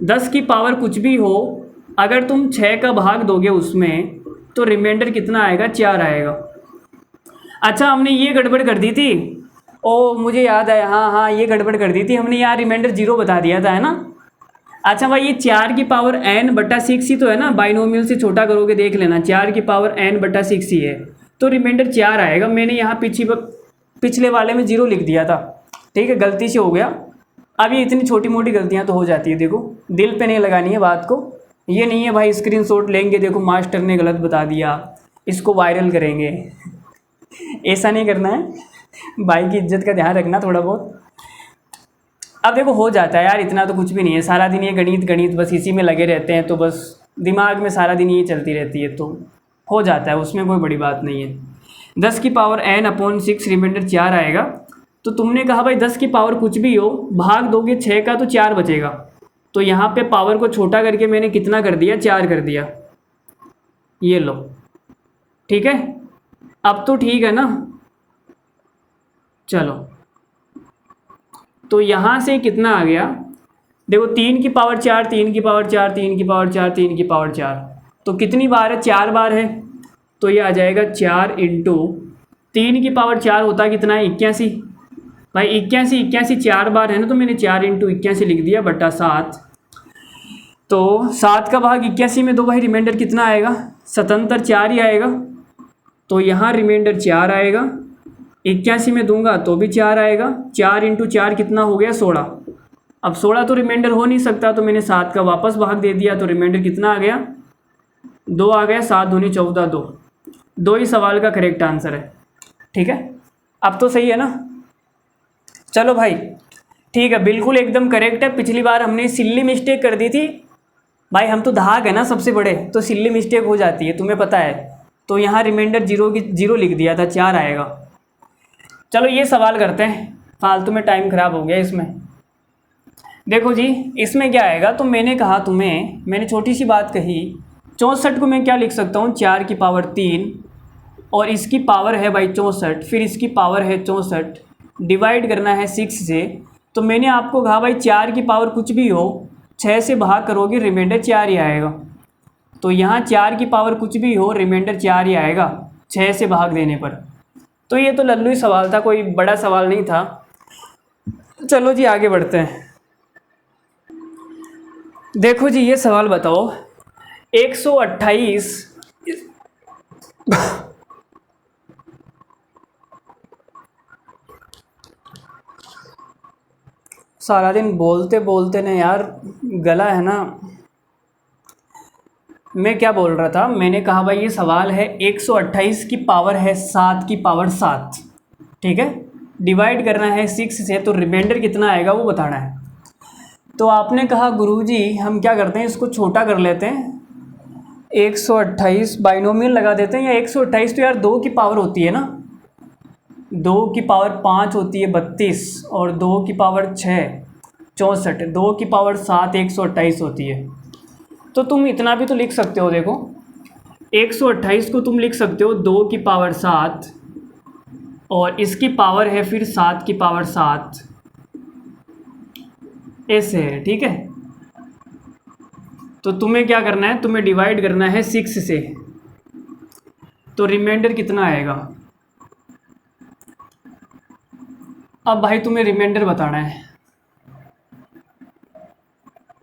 [SPEAKER 1] 10 की पावर कुछ भी हो, अगर तुम 6 का भाग दोगे उसमें तो रिमाइंडर कितना आएगा? 4 आएगा। अच्छा, हमने ये गड़बड़ कर दी थी। ओ मुझे याद आया, हाँ हाँ ये गड़बड़ कर दी थी हमने, यहाँ रिमाइंडर 0 बता दिया था, है ना। अच्छा भाई, ये 4 की पावर n/6 ही तो है ना, बाइनोमियल से छोटा करोगे देख लेना, 4 की पावर n/6 ही है, तो रिमाइंडर 4 आएगा। मैंने यहाँ पिछले वाले में 0 लिख दिया था, ठीक है, गलती से हो गया। अब ये इतनी छोटी मोटी गलतियाँ तो हो जाती है, देखो दिल पे नहीं लगानी है बात को। ये नहीं है भाई स्क्रीनशॉट लेंगे, देखो मास्टर ने गलत बता दिया, इसको वायरल करेंगे। ऐसा नहीं करना है, भाई की इज्जत का ध्यान रखना थोड़ा बहुत। अब देखो हो जाता है यार, इतना तो कुछ भी नहीं है, सारा दिन ये गणित गणित बस इसी में लगे रहते हैं, तो बस दिमाग में सारा दिन ये चलती रहती है, तो हो जाता है, उसमें कोई बड़ी बात नहीं है। 10 की पावर n/6 रिमाइंडर 4 आएगा। तो तुमने कहा भाई 10 की पावर कुछ भी हो, भाग दोगे 6 का तो 4 बचेगा। तो यहाँ पे पावर को छोटा करके मैंने कितना कर दिया? 4 कर दिया। ये लो, ठीक है, अब तो ठीक है ना। चलो, तो यहाँ से कितना आ गया? देखो 3 की पावर 4, 3 की पावर 4, 3 की पावर 4, 3 की पावर 4, तो कितनी बार है? 4 बार है। तो ये आ जाएगा 4 इंटू 3 की पावर 4 होता है कितना है? 81। भाई 81 4 बार है ना, तो मैंने 4 इंटू 81 लिख दिया बटा 7। तो 7 का भाग 81 में दो भाई, रिमाइंडर कितना आएगा? 77, 4 ही आएगा। तो यहाँ रिमाइंडर 4 आएगा, 81 में दूंगा तो भी 4 आएगा। 4 इंटू 4 कितना हो गया? 16। अब 16 तो रिमाइंडर हो नहीं सकता, तो मैंने 7 का वापस भाग दे दिया, तो रिमाइंडर कितना आ गया? 2 आ गया। 7 दूनी 14, 2 ही सवाल का करेक्ट आंसर है, ठीक है। अब तो सही है ना। चलो भाई ठीक है, बिल्कुल एकदम करेक्ट है। पिछली बार हमने सिल्ली मिस्टेक कर दी थी भाई, हम तो धाक है ना सबसे बड़े, तो सिल्ली मिस्टेक हो जाती है, तुम्हें पता है। तो यहाँ रिमाइंडर 0 लिख दिया था, 4 आएगा। चलो ये सवाल करते हैं, फालतू में टाइम ख़राब हो गया इसमें। देखो जी, इसमें क्या आएगा? तो मैंने कहा तुम्हें, मैंने छोटी सी बात कही, 64 को मैं क्या लिख सकता हूँ? 4 की पावर 3, और इसकी पावर है भाई 64, फिर इसकी पावर है 64, डिवाइड करना है 6 से। तो मैंने आपको कहा भाई 4 की पावर कुछ भी हो, 6 से भाग करोगे रिमाइंडर 4 ही आएगा। तो यहाँ 4 की पावर कुछ भी हो, रिमाइंडर 4 ही आएगा 6 से भाग देने पर। तो ये तो लल्लू ही सवाल था, कोई बड़ा सवाल नहीं था। चलो जी आगे बढ़ते हैं। देखो जी, ये सवाल बताओ, 128 सारा दिन बोलते बोलते ना यार गला है ना। मैं क्या बोल रहा था? मैंने कहा भाई ये सवाल है 128 की पावर है 7 की पावर 7, ठीक है, डिवाइड करना है 6 से, तो रिमाइंडर कितना आएगा वो बताना है। तो आपने कहा गुरुजी हम क्या करते हैं, इसको छोटा कर लेते हैं, 128 बाइनोमियल लगा देते हैं, या 128 तो यार 2 की पावर होती है ना, 2 की पावर 5 होती है 32, और 2 की पावर 6 64, 2 की पावर 7 128 होती है। तो तुम इतना भी तो लिख सकते हो, देखो 128 को तुम लिख सकते हो 2 की पावर 7, और इसकी पावर है फिर 7 की पावर 7, ऐसे है, ठीक है। तो तुम्हें क्या करना है? तुम्हें डिवाइड करना है 6 से, तो रिमाइंडर कितना आएगा? अब भाई तुम्हें रिमाइंडर बताना है।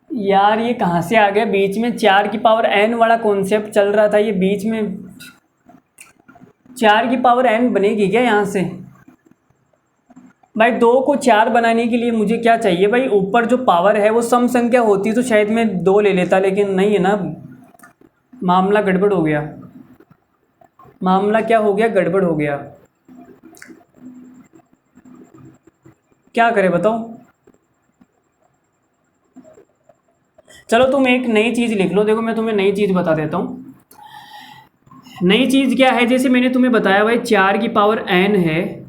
[SPEAKER 1] यार ये कहाँ से आ गया बीच में? 4 की पावर n वाला कॉन्सेप्ट चल रहा था, ये बीच में 4 की पावर n बनेगी क्या यहाँ से? भाई 2 को 4 बनाने के लिए मुझे क्या चाहिए भाई? ऊपर जो पावर है वो सम संख्या होती तो शायद मैं 2 ले लेता, लेकिन नहीं है ना। मामला गड़बड़ हो गया। मामला क्या हो गया? गड़बड़ हो गया। क्या करें बताओ? चलो तुम एक नई चीज़ लिख लो, देखो मैं तुम्हें नई चीज़ बता देता हूँ। नई चीज़ क्या है, जैसे मैंने तुम्हें बताया भाई 4 की पावर n है,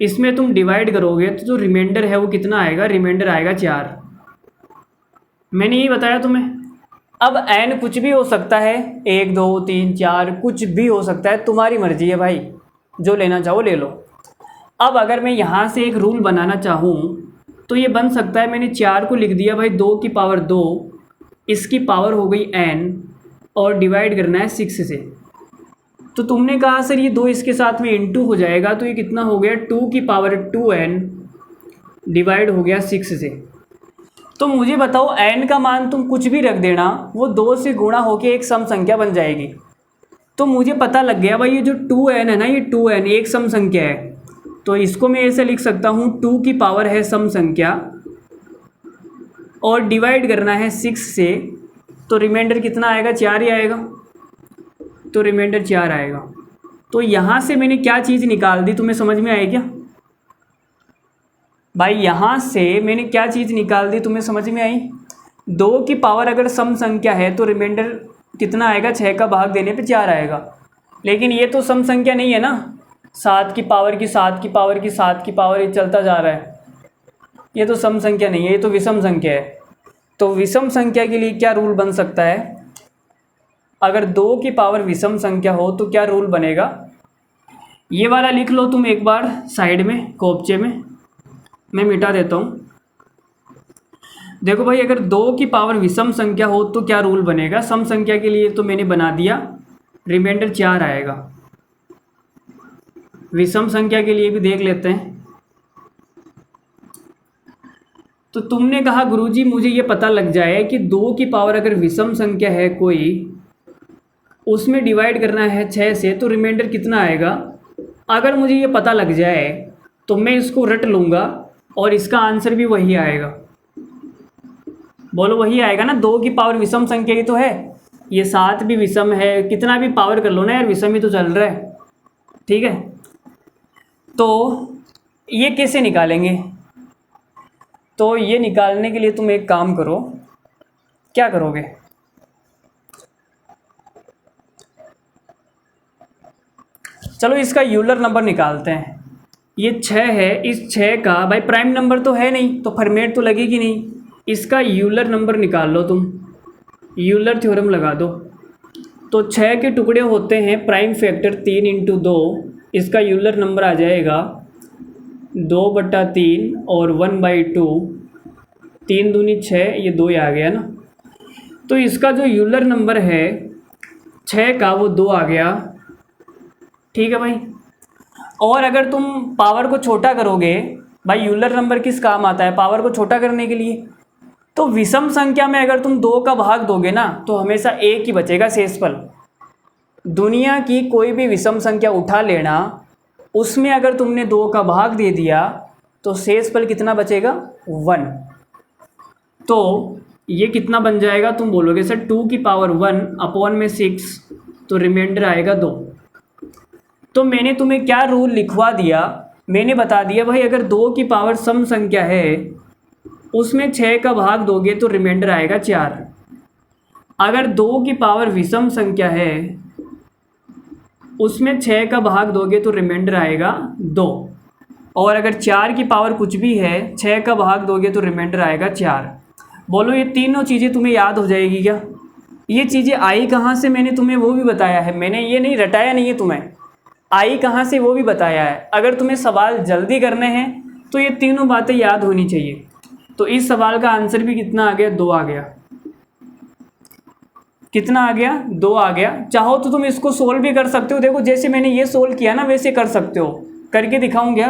[SPEAKER 1] इसमें तुम डिवाइड करोगे तो जो रिमाइंडर है वो कितना आएगा, रिमाइंडर आएगा 4। मैंने यही बताया तुम्हें। अब n कुछ भी हो सकता है, 1 2 3 4 कुछ भी हो सकता है, तुम्हारी मर्जी है भाई, जो लेना चाहो ले लो। अब अगर मैं यहाँ से एक रूल बनाना चाहूँ तो ये बन सकता है, मैंने 4 को लिख दिया भाई 2 की पावर 2, इसकी पावर हो गई n और डिवाइड करना है 6 से। तो तुमने कहा सर ये 2 इसके साथ में इंटू हो जाएगा, तो ये कितना हो गया 2 की पावर 2n डिवाइड हो गया 6 से। तो मुझे बताओ n का मान तुम कुछ भी रख देना, वो 2 से गुणा होके एक सम संख्या बन जाएगी। तो मुझे पता लग गया भाई ये जो 2n है ना, ये 2n एक सम संख्या है, तो इसको मैं ऐसे लिख सकता हूँ 2 की पावर है सम संख्या और डिवाइड करना है 6 से, तो रिमाइंडर कितना आएगा, 4 ही आएगा। तो रिमाइंडर 4 आएगा। तो यहाँ से मैंने क्या चीज़ निकाल दी, तुम्हें समझ में आई क्या भाई? यहाँ से मैंने क्या चीज़ निकाल दी, तुम्हें समझ में आई? 2 की पावर अगर सम संख्या है तो रिमाइंडर कितना आएगा, 6 का भाग देने पे 4 आएगा। लेकिन ये तो सम संख्या नहीं है ना, 7 की पावर की 7 की पावर की 7 की पावर ये चलता जा रहा है, ये तो सम संख्या नहीं है, ये तो विषम संख्या है। तो विषम संख्या के लिए क्या रूल बन सकता है, अगर 2 की पावर विषम संख्या हो तो क्या रूल बनेगा, ये वाला लिख लो तुम एक बार साइड में कोपचे में, मैं मिटा देता हूँ। देखो भाई अगर 2 की पावर विषम संख्या हो तो क्या रूल बनेगा, सम संख्या के लिए तो मैंने बना दिया, रिमाइंडर 4 आएगा। विषम संख्या के लिए भी देख लेते हैं। तो तुमने कहा गुरुजी मुझे ये पता लग जाए कि 2 की पावर अगर विषम संख्या है कोई, उसमें डिवाइड करना है 6 से, तो रिमाइंडर कितना आएगा। अगर मुझे ये पता लग जाए तो मैं इसको रट लूँगा और इसका आंसर भी वही आएगा। बोलो वही आएगा ना, 2 की पावर विषम संख्या ही तो है, ये 7 भी विषम है, कितना भी पावर कर लो ना यार, विषम ही तो चल रहा है, ठीक है। तो ये कैसे निकालेंगे, तो ये निकालने के लिए तुम एक काम करो, क्या करोगे, चलो इसका यूलर नंबर निकालते हैं। ये 6 है, इस 6 का भाई प्राइम नंबर तो है नहीं तो फॉर्मेट तो लगेगी नहीं, इसका यूलर नंबर निकाल लो तुम, यूलर थ्योरम लगा दो। तो 6 के टुकड़े होते हैं प्राइम फैक्टर 3 इंटू 2, इसका यूलर नंबर आ जाएगा 2/3 और 1/2, 3 दूनी 6, ये 2 ही आ गया ना। तो इसका जो यूलर नंबर है 6 का वो 2 आ गया, ठीक है भाई। और अगर तुम पावर को छोटा करोगे, भाई यूलर नंबर किस काम आता है, पावर को छोटा करने के लिए। तो विषम संख्या में अगर तुम 2 का भाग दोगे ना तो हमेशा 1 ही बचेगा शेषफल। दुनिया की कोई भी विषम संख्या उठा लेना, उसमें अगर तुमने 2 का भाग दे दिया तो शेषफल कितना बचेगा, 1। तो ये कितना बन जाएगा, तुम बोलोगे सर 2 की पावर 1/6, तो रिमाइंडर आएगा 2। तो मैंने तुम्हें क्या रूल लिखवा दिया, मैंने बता दिया भाई अगर 2 की पावर सम संख्या है उसमें 6 का भाग दोगे तो रिमाइंडर आएगा 4। अगर 2 की पावर विषम संख्या है उसमें 6 का भाग दोगे तो रिमाइंडर आएगा 2। और अगर 4 की पावर कुछ भी है, 6 का भाग दोगे तो रिमाइंडर आएगा 4। बोलो ये तीनों चीज़ें तुम्हें याद हो जाएगी क्या? ये चीज़ें आई कहाँ से, मैंने तुम्हें वो भी बताया है, मैंने ये नहीं रटाया नहीं है तुम्हें, आई कहाँ से वो भी बताया है। अगर तुम्हें सवाल जल्दी करने हैं तो ये तीनों बातें याद होनी चाहिए। तो इस सवाल का आंसर भी कितना आ गया, 2 आ गया। कितना आ गया, 2 आ गया। चाहो तो तुम इसको सोल्व भी कर सकते हो, देखो जैसे मैंने ये सोल्व किया ना वैसे कर सकते हो, करके दिखाऊं क्या?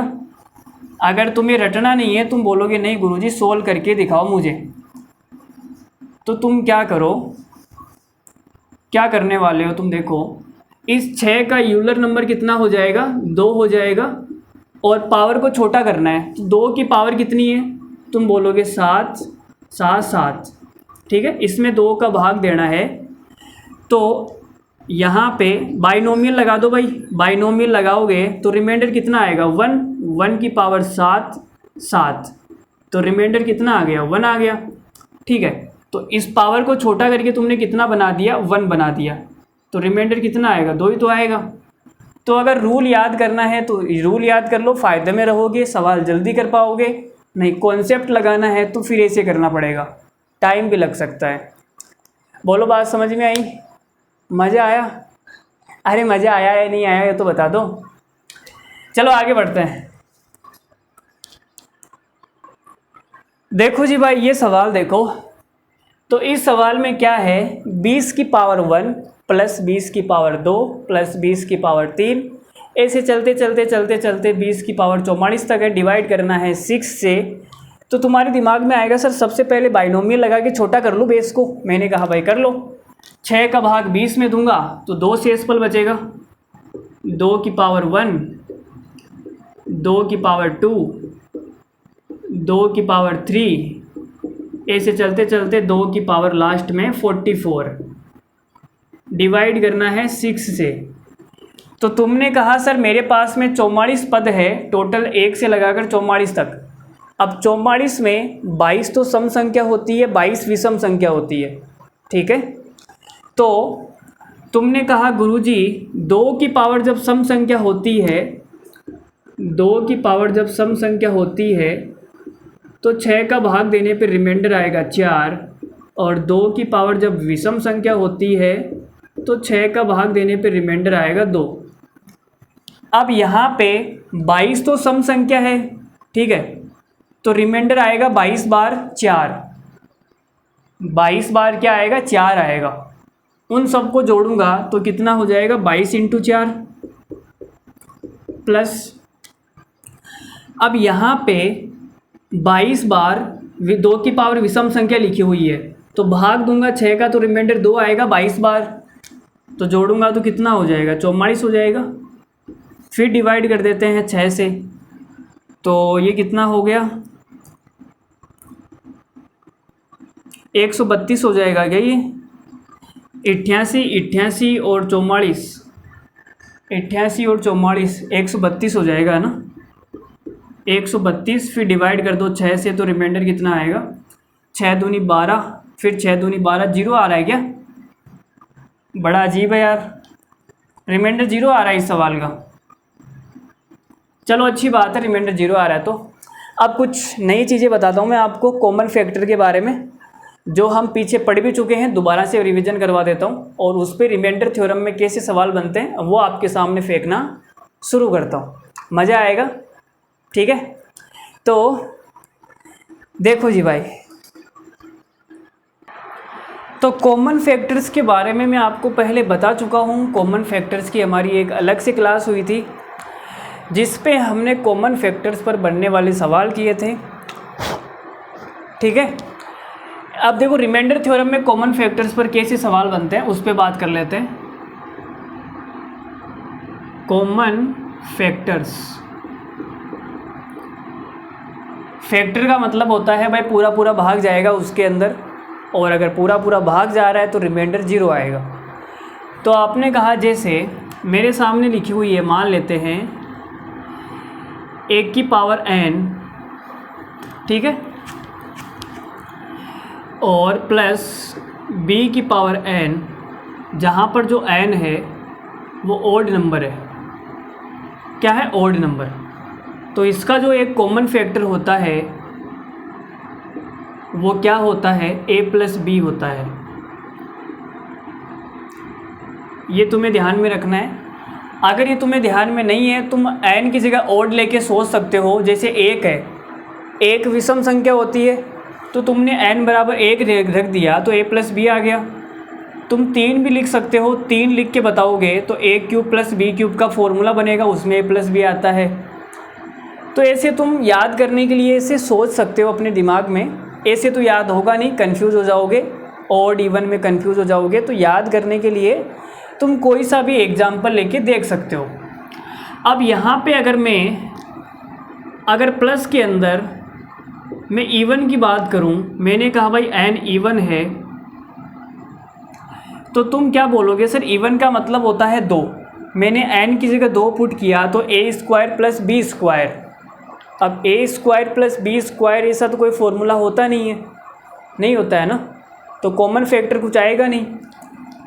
[SPEAKER 1] अगर तुम्हें रटना नहीं है, तुम बोलोगे नहीं गुरुजी सोल्व करके दिखाओ मुझे, तो तुम क्या करो, क्या करने वाले हो तुम, देखो इस 6 का यूलर नंबर कितना हो जाएगा, 2 हो जाएगा। और पावर को छोटा करना है, तो 2 की पावर कितनी है, तुम बोलोगे 7 7 7, ठीक है। इसमें 2 का भाग देना है, तो यहाँ पे बाइनोमियल लगा दो भाई, बाइनोमियल लगाओगे तो रिमाइंडर कितना आएगा, 1 1 की पावर 7 7, तो रिमाइंडर कितना आ गया, 1 आ गया, ठीक है। तो इस पावर को छोटा करके तुमने कितना बना दिया, 1 बना दिया। तो रिमाइंडर कितना आएगा, 2 ही तो आएगा। तो अगर रूल याद करना है तो रूल याद कर लो, फ़ायदे में रहोगे, सवाल जल्दी कर पाओगे। नहीं कॉन्सेप्ट लगाना है तो फिर ऐसे करना पड़ेगा, टाइम भी लग सकता है। बोलो बात समझ में आई, मज़ा आया? अरे मज़ा आया या नहीं आया ये तो बता दो। चलो आगे बढ़ते हैं। देखो जी भाई ये सवाल देखो, तो इस सवाल में क्या है, 20 की पावर 1 प्लस 20 की पावर 2 प्लस 20 की पावर 3, ऐसे चलते चलते चलते चलते 20 की पावर 44 तक है। डिवाइड करना है 6 से। तो तुम्हारे दिमाग में आएगा सर सबसे पहले बाइनोमियल लगा के छोटा कर लूँ बेस को। मैंने कहा भाई कर लो, 6 का भाग 20 में दूंगा तो 2 शेषफल बचेगा, 2 की पावर 1, 2 की पावर 2, 2 की पावर 3, ऐसे चलते चलते 2 की पावर लास्ट में 44। डिवाइड करना है 6 से। तो तुमने कहा सर मेरे पास में 44 पद है टोटल, 1 से लगाकर 44 तक। अब 44 में 22 तो सम संख्या होती है, 22 विषम संख्या होती है, ठीक है। तो तुमने कहा गुरुजी 2 की पावर जब सम संख्या होती है, 2 की पावर जब सम संख्या होती है तो 6 का भाग देने पे रिमाइंडर आएगा 4, और 2 की पावर जब विषम संख्या होती है तो 6 का भाग देने पे रिमाइंडर आएगा 2। अब यहाँ पे 22 तो सम संख्या है, ठीक है, तो रिमाइंडर आएगा 22 बार 4, 22 बार क्या आएगा, 4 आएगा। उन सबको जोड़ूंगा तो कितना हो जाएगा, 22 × 4 प्लस, अब यहाँ पे 22 बार 2 की पावर विषम संख्या लिखी हुई है, तो भाग दूंगा 6 का तो रिमाइंडर 2 आएगा 22 बार, तो जोड़ूंगा तो कितना हो जाएगा, 44 हो जाएगा। फिर डिवाइड कर देते हैं 6 से, तो ये कितना हो गया, 132 हो जाएगा क्या ये, 88 88 और 44, 88 और 44 132 हो जाएगा ना, 132। फिर डिवाइड कर दो 6 से तो रिमाइंडर कितना आएगा, 6 दूनी 12, फिर 6 दूनी 12, 0 आ रहा है क्या, बड़ा अजीब है यार, रिमाइंडर 0 आ रहा है इस सवाल का। चलो अच्छी बात है, रिमाइंडर 0 आ रहा है। तो अब कुछ नई चीज़ें बताता हूँ मैं आपको कॉमन फैक्टर के बारे में, जो हम पीछे पढ़ भी चुके हैं, दोबारा से रिवीजन करवा देता हूँ, और उस पर रिमाइंडर थ्योरम में कैसे सवाल बनते हैं वो आपके सामने फेंकना शुरू करता हूँ, मज़ा आएगा, ठीक है। तो देखो जी भाई, तो कॉमन फैक्टर्स के बारे में मैं आपको पहले बता चुका हूँ। कॉमन फैक्टर्स की हमारी एक अलग से क्लास हुई थी जिस पे हमने कॉमन फैक्टर्स पर बनने वाले सवाल किए थे, ठीक है। अब देखो रिमाइंडर थ्योरम में कॉमन फैक्टर्स पर कैसे सवाल बनते हैं उस पर बात कर लेते हैं। कॉमन फैक्टर्स, फैक्टर का मतलब होता है भाई पूरा पूरा भाग जाएगा उसके अंदर, और अगर पूरा पूरा भाग जा रहा है तो रिमाइंडर 0 आएगा। तो आपने कहा जैसे मेरे सामने लिखी हुई है, मान लेते हैं 1 की पावर n, ठीक है, और प्लस b की पावर n, जहाँ पर जो n है वो ओड नंबर है, क्या है, ओड नंबर। तो इसका जो एक कॉमन फैक्टर होता है वो क्या होता है, a + b होता है। ये तुम्हें ध्यान में रखना है। अगर ये तुम्हें ध्यान में नहीं है, तुम n की जगह ओड लेके सोच सकते हो। जैसे 1 है, 1 विषम संख्या होती है, तो तुमने n बराबर 1 रख दिया तो a + b आ गया। तुम 3 भी लिख सकते हो, 3 लिख के बताओगे तो a³ + b³ का फॉर्मूला बनेगा, उसमें a + b आता है। तो ऐसे तुम याद करने के लिए ऐसे सोच सकते हो अपने दिमाग में, ऐसे तो याद होगा नहीं, कंफ्यूज हो जाओगे, ऑड इवन में कंफ्यूज हो जाओगे। तो याद करने के लिए तुम कोई सा भी एग्जाम्पल लेके देख सकते हो। अब यहाँ पे अगर प्लस के अंदर मैं इवन की बात करूँ, मैंने कहा भाई n इवन है, तो तुम क्या बोलोगे, सर इवन का मतलब होता है 2। मैंने n की जगह 2 पुट किया तो a² + b²। अब a² + b² ऐसा तो कोई फॉर्मूला होता नहीं है, नहीं होता है ना, तो कॉमन फैक्टर कुछ आएगा नहीं।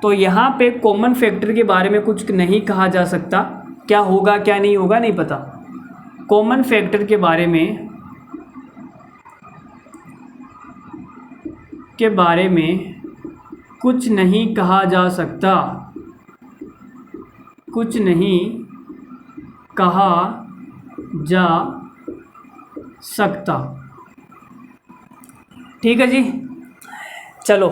[SPEAKER 1] तो यहाँ पे कॉमन फैक्टर के बारे में कुछ नहीं कहा जा सकता, क्या होगा क्या नहीं होगा नहीं पता। कॉमन फैक्टर के बारे में कुछ नहीं कहा जा सकता, कुछ नहीं कहा जा सकता। ठीक है जी, चलो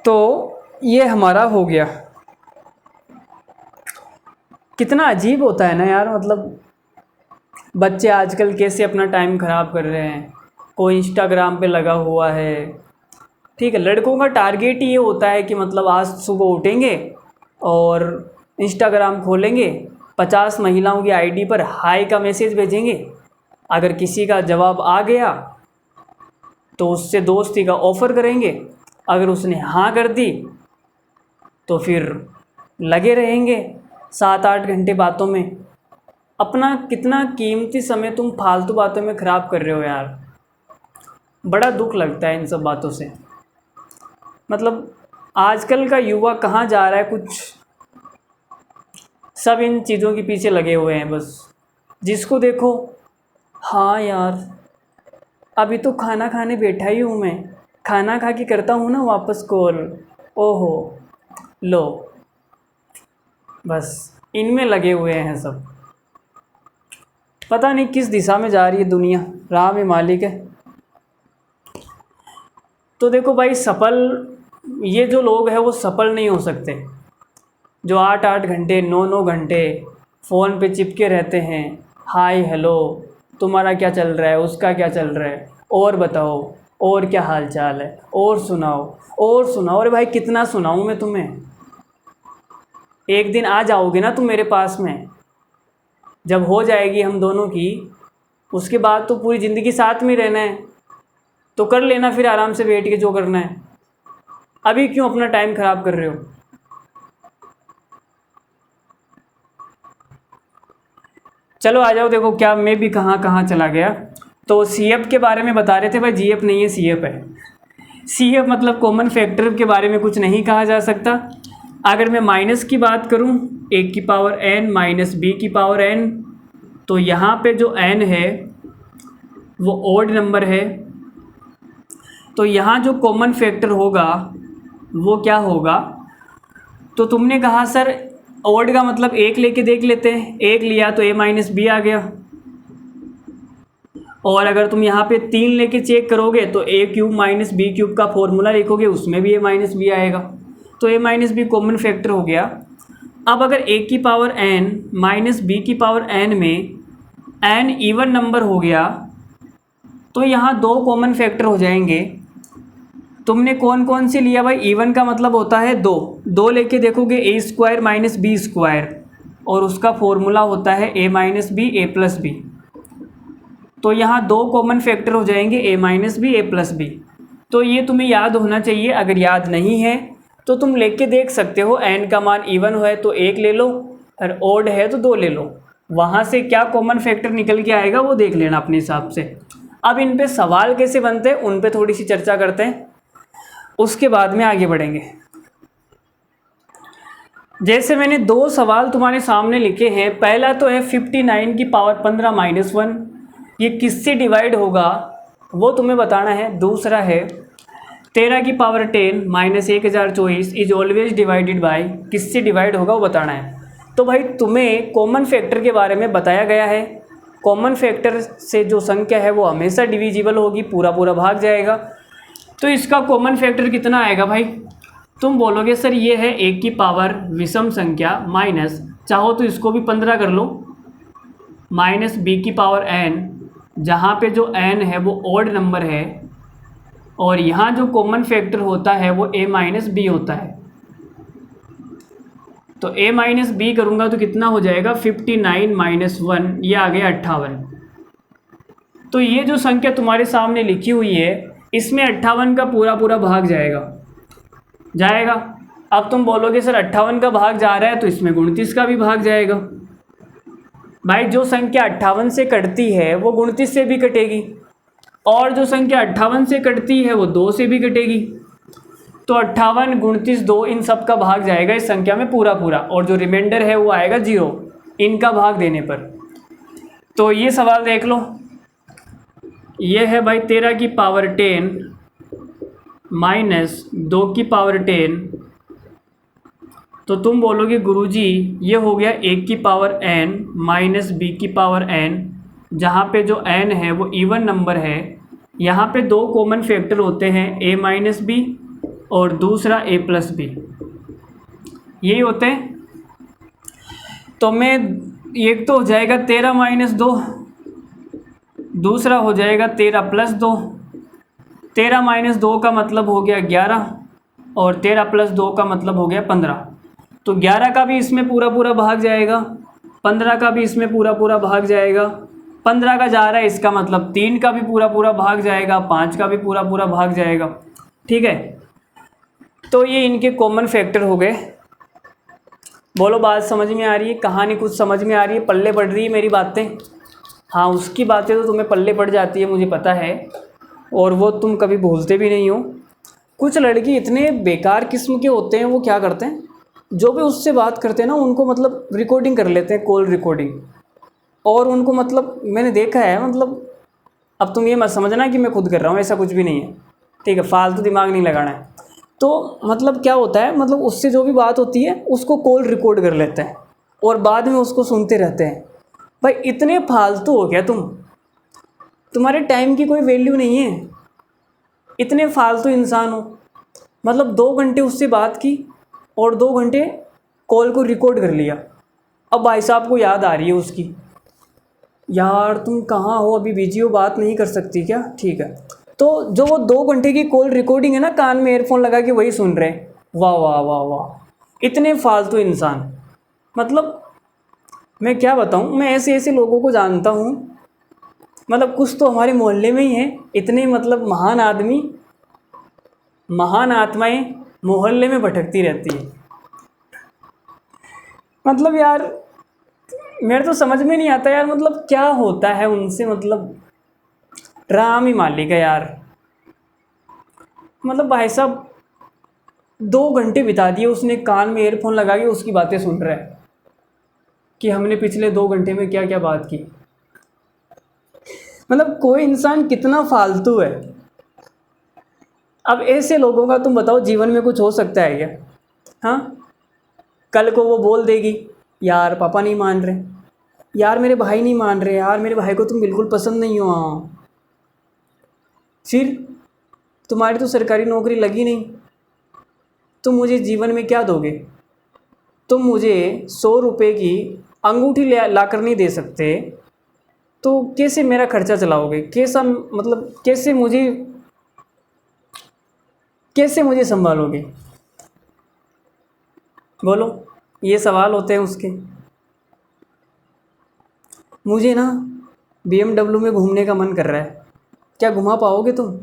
[SPEAKER 1] तो ये हमारा हो गया। कितना अजीब होता है ना यार, मतलब बच्चे आजकल कैसे अपना टाइम ख़राब कर रहे हैं। कोई इंस्टाग्राम पे लगा हुआ है, ठीक है। लड़कों का टारगेट ये होता है कि मतलब आज सुबह उठेंगे और इंस्टाग्राम खोलेंगे, 50 महिलाओं की आईडी पर हाय का मैसेज भेजेंगे। अगर किसी का जवाब आ गया तो उससे दोस्ती का ऑफ़र करेंगे, अगर उसने हाँ कर दी तो फिर लगे रहेंगे 7-8 घंटे बातों में। अपना कितना कीमती समय तुम फालतू बातों में ख़राब कर रहे हो यार। बड़ा दुख लगता है इन सब बातों से। मतलब आजकल का युवा कहाँ जा रहा है, कुछ सब इन चीज़ों के पीछे लगे हुए हैं बस। जिसको देखो, हाँ यार अभी तो खाना खाने बैठा ही हूँ मैं, खाना खा के करता हूँ ना वापस कॉल। ओहो लो, बस इनमें लगे हुए हैं सब। पता नहीं किस दिशा में जा रही है दुनिया, राह में मालिक है। तो देखो भाई, ये जो लोग हैं वो सफल नहीं हो सकते जो 8-8 घंटे 9-9 घंटे फ़ोन पे चिपके रहते हैं। हाय हेलो, तुम्हारा क्या चल रहा है, उसका क्या चल रहा है, और बताओ, और क्या हाल चाल है, और सुनाओ और सुनाओ। अरे भाई कितना सुनाऊँ मैं तुम्हें। एक दिन आ जाओगे ना तुम मेरे पास में, जब हो जाएगी हम दोनों की, उसके बाद तो पूरी ज़िंदगी साथ में रहना है। तो कर लेना फिर आराम से बैठ के जो करना है। अभी क्यों अपना टाइम ख़राब कर रहे हो। चलो आ जाओ, देखो क्या मैं भी कहाँ कहाँ चला गया। तो CF के बारे में बता रहे थे भाई, GF नहीं है CF है। CF मतलब कॉमन फैक्टर के बारे में कुछ नहीं कहा जा सकता। अगर मैं माइनस की बात करूँ, a की पावर n माइनस b की पावर n, तो यहाँ पे जो n है वो ऑड नंबर है। तो यहाँ जो कॉमन फैक्टर होगा वो क्या होगा। तो तुमने कहा सर ऑड का मतलब एक लेके देख लेते हैं, एक लिया तो a माइनस बी आ गया। और अगर तुम यहाँ पे 3 लेके चेक करोगे तो a cube minus B cube का फॉर्मूला लिखोगे, उसमें भी a माइनस बी आएगा। तो a minus B common factor हो गया। अब अगर a की पावर n माइनस b की पावर n में n इवन नंबर हो गया तो यहाँ 2 कॉमन फैक्टर हो जाएंगे। तुमने कौन कौन से लिया भाई, इवन का मतलब होता है 2 लेके देखोगे a square minus B square, और उसका फॉर्मूला होता है a minus B A plus B. तो यहाँ 2 कॉमन फैक्टर हो जाएंगे a minus B A plus B. तो ये तुम्हें याद होना चाहिए। अगर याद नहीं है तो तुम लेके देख सकते हो, n का मान इवन है तो 1 ले लो, और ऑड है तो 2 ले लो। वहाँ से क्या कॉमन फैक्टर निकल के आएगा वो देख लेना अपने हिसाब से। अब इन पे सवाल कैसे बनते हैं उन पे थोड़ी सी चर्चा करते हैं, उसके बाद में आगे बढ़ेंगे। जैसे मैंने 2 सवाल तुम्हारे सामने लिखे हैं। पहला तो है 59 की पावर 15 माइनस 1, ये किससे डिवाइड होगा वो तुम्हें बताना है। दूसरा है 13 की power 10 minus 1024 is always divided by, किससे डिवाइड होगा वो बताना है। तो भाई तुम्हें कॉमन फैक्टर के बारे में बताया गया है। कॉमन फैक्टर से जो संख्या है वो हमेशा डिविजिबल होगी, पूरा पूरा भाग जाएगा। तो इसका कॉमन फैक्टर कितना आएगा भाई, तुम बोलोगे सर ये है 1 की पावर विषम संख्या माइनस, चाहो तो इसको भी 15 कर लो, माइनस b की पावर n, जहाँ पे जो n है वो ऑड नंबर है, और यहाँ जो कॉमन फैक्टर होता है वो a माइनस बी होता है। तो a माइनस बी करूँगा तो कितना हो जाएगा 59 माइनस 1, ये आ गया 58। तो ये जो संख्या तुम्हारे सामने लिखी हुई है इसमें 58 का पूरा पूरा भाग जाएगा। अब तुम बोलोगे सर 58 का भाग जा रहा है तो इसमें 29 का भी भाग जाएगा। भाई जो संख्या 58 से कटती है वो 29 से भी कटेगी, और जो संख्या 58 से कटती है वो 2 से भी कटेगी। तो 58, 29, 2 इन सब का भाग जाएगा इस संख्या में पूरा पूरा, और जो रिमाइंडर है वो आएगा 0 इनका भाग देने पर। तो ये सवाल देख लो, ये है भाई 13 की पावर 10 माइनस 2 की पावर 10। तो तुम बोलोगे गुरुजी ये हो गया 1 की पावर n माइनस b की पावर n, जहाँ पे जो n है वो इवन नंबर है। यहाँ पे दो कॉमन फैक्टर होते हैं, a माइनस बी और दूसरा a प्लस बी, यही होते हैं। तो मैं एक तो हो जाएगा 13 माइनस 2, दूसरा हो जाएगा 13 प्लस 2। 13 माइनस 2 का मतलब हो गया 11 और 13 प्लस 2 का मतलब हो गया 15। तो 11 का भी इसमें पूरा पूरा भाग जाएगा, 15 का भी इसमें पूरा पूरा भाग जाएगा, 15 का जा रहा है इसका मतलब 3 का भी पूरा पूरा भाग जाएगा, 5 का भी पूरा पूरा भाग जाएगा। ठीक है, तो ये इनके कॉमन फैक्टर हो गए। बोलो बात समझ में आ रही है, कहानी कुछ समझ में आ रही है, पल्ले पड़ रही है मेरी बातें? हाँ, उसकी बातें तो तुम्हें पल्ले पड़ जाती है मुझे पता है, और वो तुम कभी भूलते भी नहीं हो। कुछ लड़के इतने बेकार किस्म के होते हैं, वो क्या करते हैं, जो भी उससे बात करते हैं ना उनको मतलब रिकॉर्डिंग कर लेते हैं, कॉल रिकॉर्डिंग, और उनको मतलब मैंने देखा है, मतलब अब तुम ये मत समझना कि मैं खुद कर रहा हूँ, ऐसा कुछ भी नहीं है। ठीक है, फालतू दिमाग नहीं लगाना है। तो मतलब क्या होता है, मतलब उससे जो भी बात होती है उसको कॉल रिकॉर्ड कर लेते हैं और बाद में उसको सुनते रहते हैं। भाई इतने फालतू हो गया तुम, तुम्हारे टाइम की कोई वैल्यू नहीं है, इतने फालतू इंसान हो। मतलब 2 घंटे उससे बात की और 2 घंटे कॉल को रिकॉर्ड कर लिया। अब भाई साहब को याद आ रही है उसकी, यार तुम कहाँ हो, अभी बिजी हो, बात नहीं कर सकती क्या? ठीक है, तो जो वो 2 घंटे की कॉल रिकॉर्डिंग है ना, कान में एयरफोन लगा के वही सुन रहे हैं। वाह वाह वाह वाह, इतने फालतू इंसान। मतलब मैं क्या बताऊँ, मैं ऐसे ऐसे लोगों को जानता हूँ, मतलब कुछ तो हमारे मोहल्ले में ही हैं इतने मतलब महान आदमी, महान आत्माएं मोहल्ले में भटकती रहती है। मतलब यार मेरे तो समझ में नहीं आता यार, मतलब क्या होता है उनसे, मतलब राम ही मालिक है यार। मतलब भाई साहब 2 घंटे बिता दिए उसने कान में एयरफोन लगा के उसकी बातें सुन रहा है कि हमने पिछले 2 घंटे में क्या क्या बात की। मतलब कोई इंसान कितना फालतू है। अब ऐसे लोगों का तुम बताओ जीवन में कुछ हो सकता है क्या? हाँ, कल को वो बोल देगी यार पापा नहीं मान रहे, यार मेरे भाई नहीं मान रहे, यार मेरे भाई को तुम बिल्कुल पसंद नहीं हो। हाँ, फिर तुम्हारी तो सरकारी नौकरी लगी नहीं, तुम मुझे जीवन में क्या दोगे? तुम मुझे 100 रुपये की अंगूठी ला कर नहीं दे सकते, तो कैसे मेरा खर्चा चलाओगे? कैसा मतलब कैसे मुझे संभालोगे? बोलो, ये सवाल होते हैं उसके। मुझे ना BMW में घूमने का मन कर रहा है, क्या घुमा पाओगे तुम?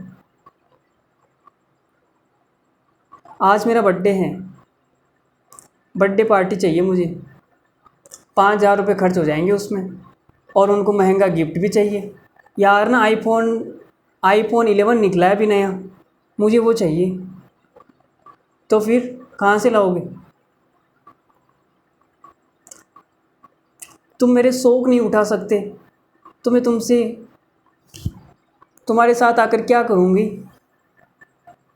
[SPEAKER 1] आज मेरा बर्थडे है, बर्थडे पार्टी चाहिए मुझे, 5,000 रुपये खर्च हो जाएंगे उसमें, और उनको महंगा गिफ्ट भी चाहिए। यार ना आईफोन 11 निकला है अभी नया, मुझे वो चाहिए। तो फिर कहाँ से लाओगे? तुम मेरे शौक़ नहीं उठा सकते, तो मैं तुम्हारे साथ आकर क्या करूँगी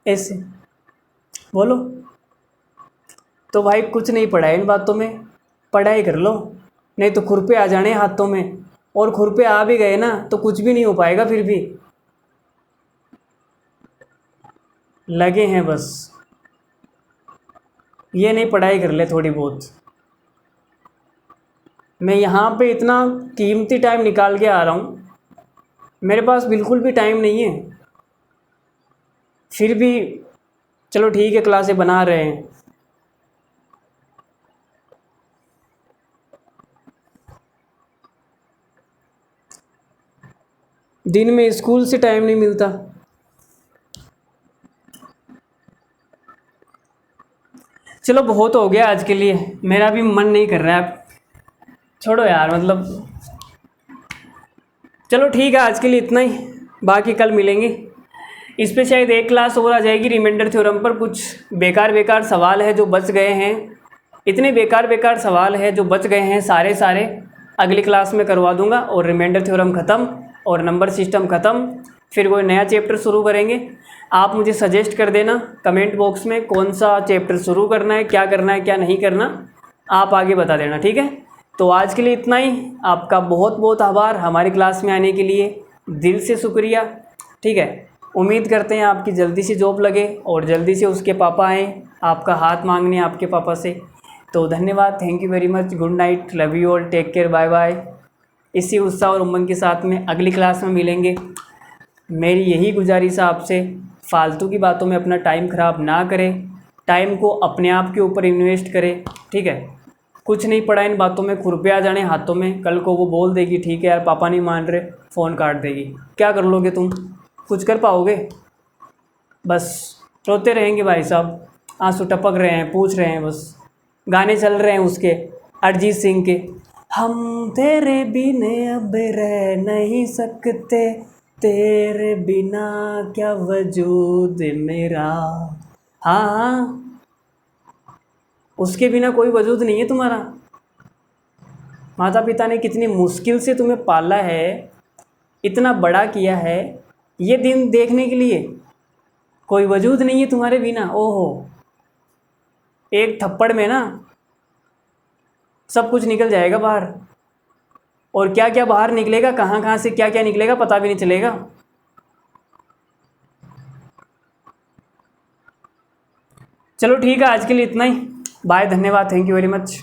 [SPEAKER 1] ऐसे? बोलो। तो भाई कुछ नहीं पढ़ा है इन बातों में, पढ़ाई कर लो, नहीं तो खुरपे आ जाने हाथों में, और खुरपे आ भी गए ना तो कुछ भी नहीं हो पाएगा। फिर भी लगे हैं बस, ये नहीं पढ़ाई कर ले थोड़ी बहुत। मैं यहाँ पे इतना कीमती टाइम निकाल के आ रहा हूँ, मेरे पास बिल्कुल भी टाइम नहीं है, फिर भी चलो ठीक है क्लासें बना रहे हैं। दिन में स्कूल से टाइम नहीं मिलता। चलो बहुत हो गया आज के लिए, मेरा भी मन नहीं कर रहा है, छोड़ो यार। मतलब चलो ठीक है आज के लिए इतना ही, बाकी कल मिलेंगे। इस पे शायद एक क्लास और आ जाएगी रिमाइंडर थ्योरम पर। कुछ बेकार बेकार सवाल है जो बच गए हैं, इतने बेकार बेकार सवाल है जो बच गए हैं, सारे सारे अगली क्लास में करवा दूंगा और रिमाइंडर थ्योरम ख़त्म और नंबर सिस्टम ख़त्म। फिर कोई नया चैप्टर शुरू करेंगे। आप मुझे सजेस्ट कर देना कमेंट बॉक्स में कौन सा चैप्टर शुरू करना है, क्या नहीं करना, आप आगे बता देना, ठीक है। तो आज के लिए इतना ही। आपका बहुत बहुत आभार हमारी क्लास में आने के लिए, दिल से शुक्रिया, ठीक है। उम्मीद करते हैं आपकी जल्दी से जॉब लगे और जल्दी से उसके पापा आएँ आपका हाथ मांगने आपके पापा से। तो धन्यवाद, thank you very much, good night, love you all, take care, bye bye. इसी उत्साह और उमंग के साथ में अगली क्लास में मिलेंगे। मेरी यही गुजारिश है आपसे, फालतू की बातों में अपना टाइम ख़राब ना करें, टाइम को अपने आप के ऊपर इन्वेस्ट करें, ठीक है। कुछ नहीं पड़ा इन बातों में, खुरपे आ जाने हाथों में, कल को वो बोल देगी ठीक है यार पापा नहीं मान रहे, फ़ोन काट देगी, क्या कर लोगे तुम, कुछ कर पाओगे? बस रोते रहेंगे भाई साहब, आंसू टपक रहे हैं, पूछ रहे हैं, बस गाने चल रहे हैं उसके, अरिजीत सिंह के, हम तेरे बिने अब रह नहीं सकते, तेरे बिना क्या वजूद मेरा। हाँ हाँ, उसके बिना कोई वजूद नहीं है तुम्हारा। माता पिता ने कितनी मुश्किल से तुम्हें पाला है, इतना बड़ा किया है, ये दिन देखने के लिए कोई वजूद नहीं है तुम्हारे बिना। ओहो, एक थप्पड़ में ना सब कुछ निकल जाएगा बाहर, और क्या क्या बाहर निकलेगा, कहाँ कहाँ से क्या क्या निकलेगा पता भी नहीं चलेगा। चलो ठीक है, आज के लिए इतना ही, बाय, धन्यवाद, थैंक यू वेरी मच।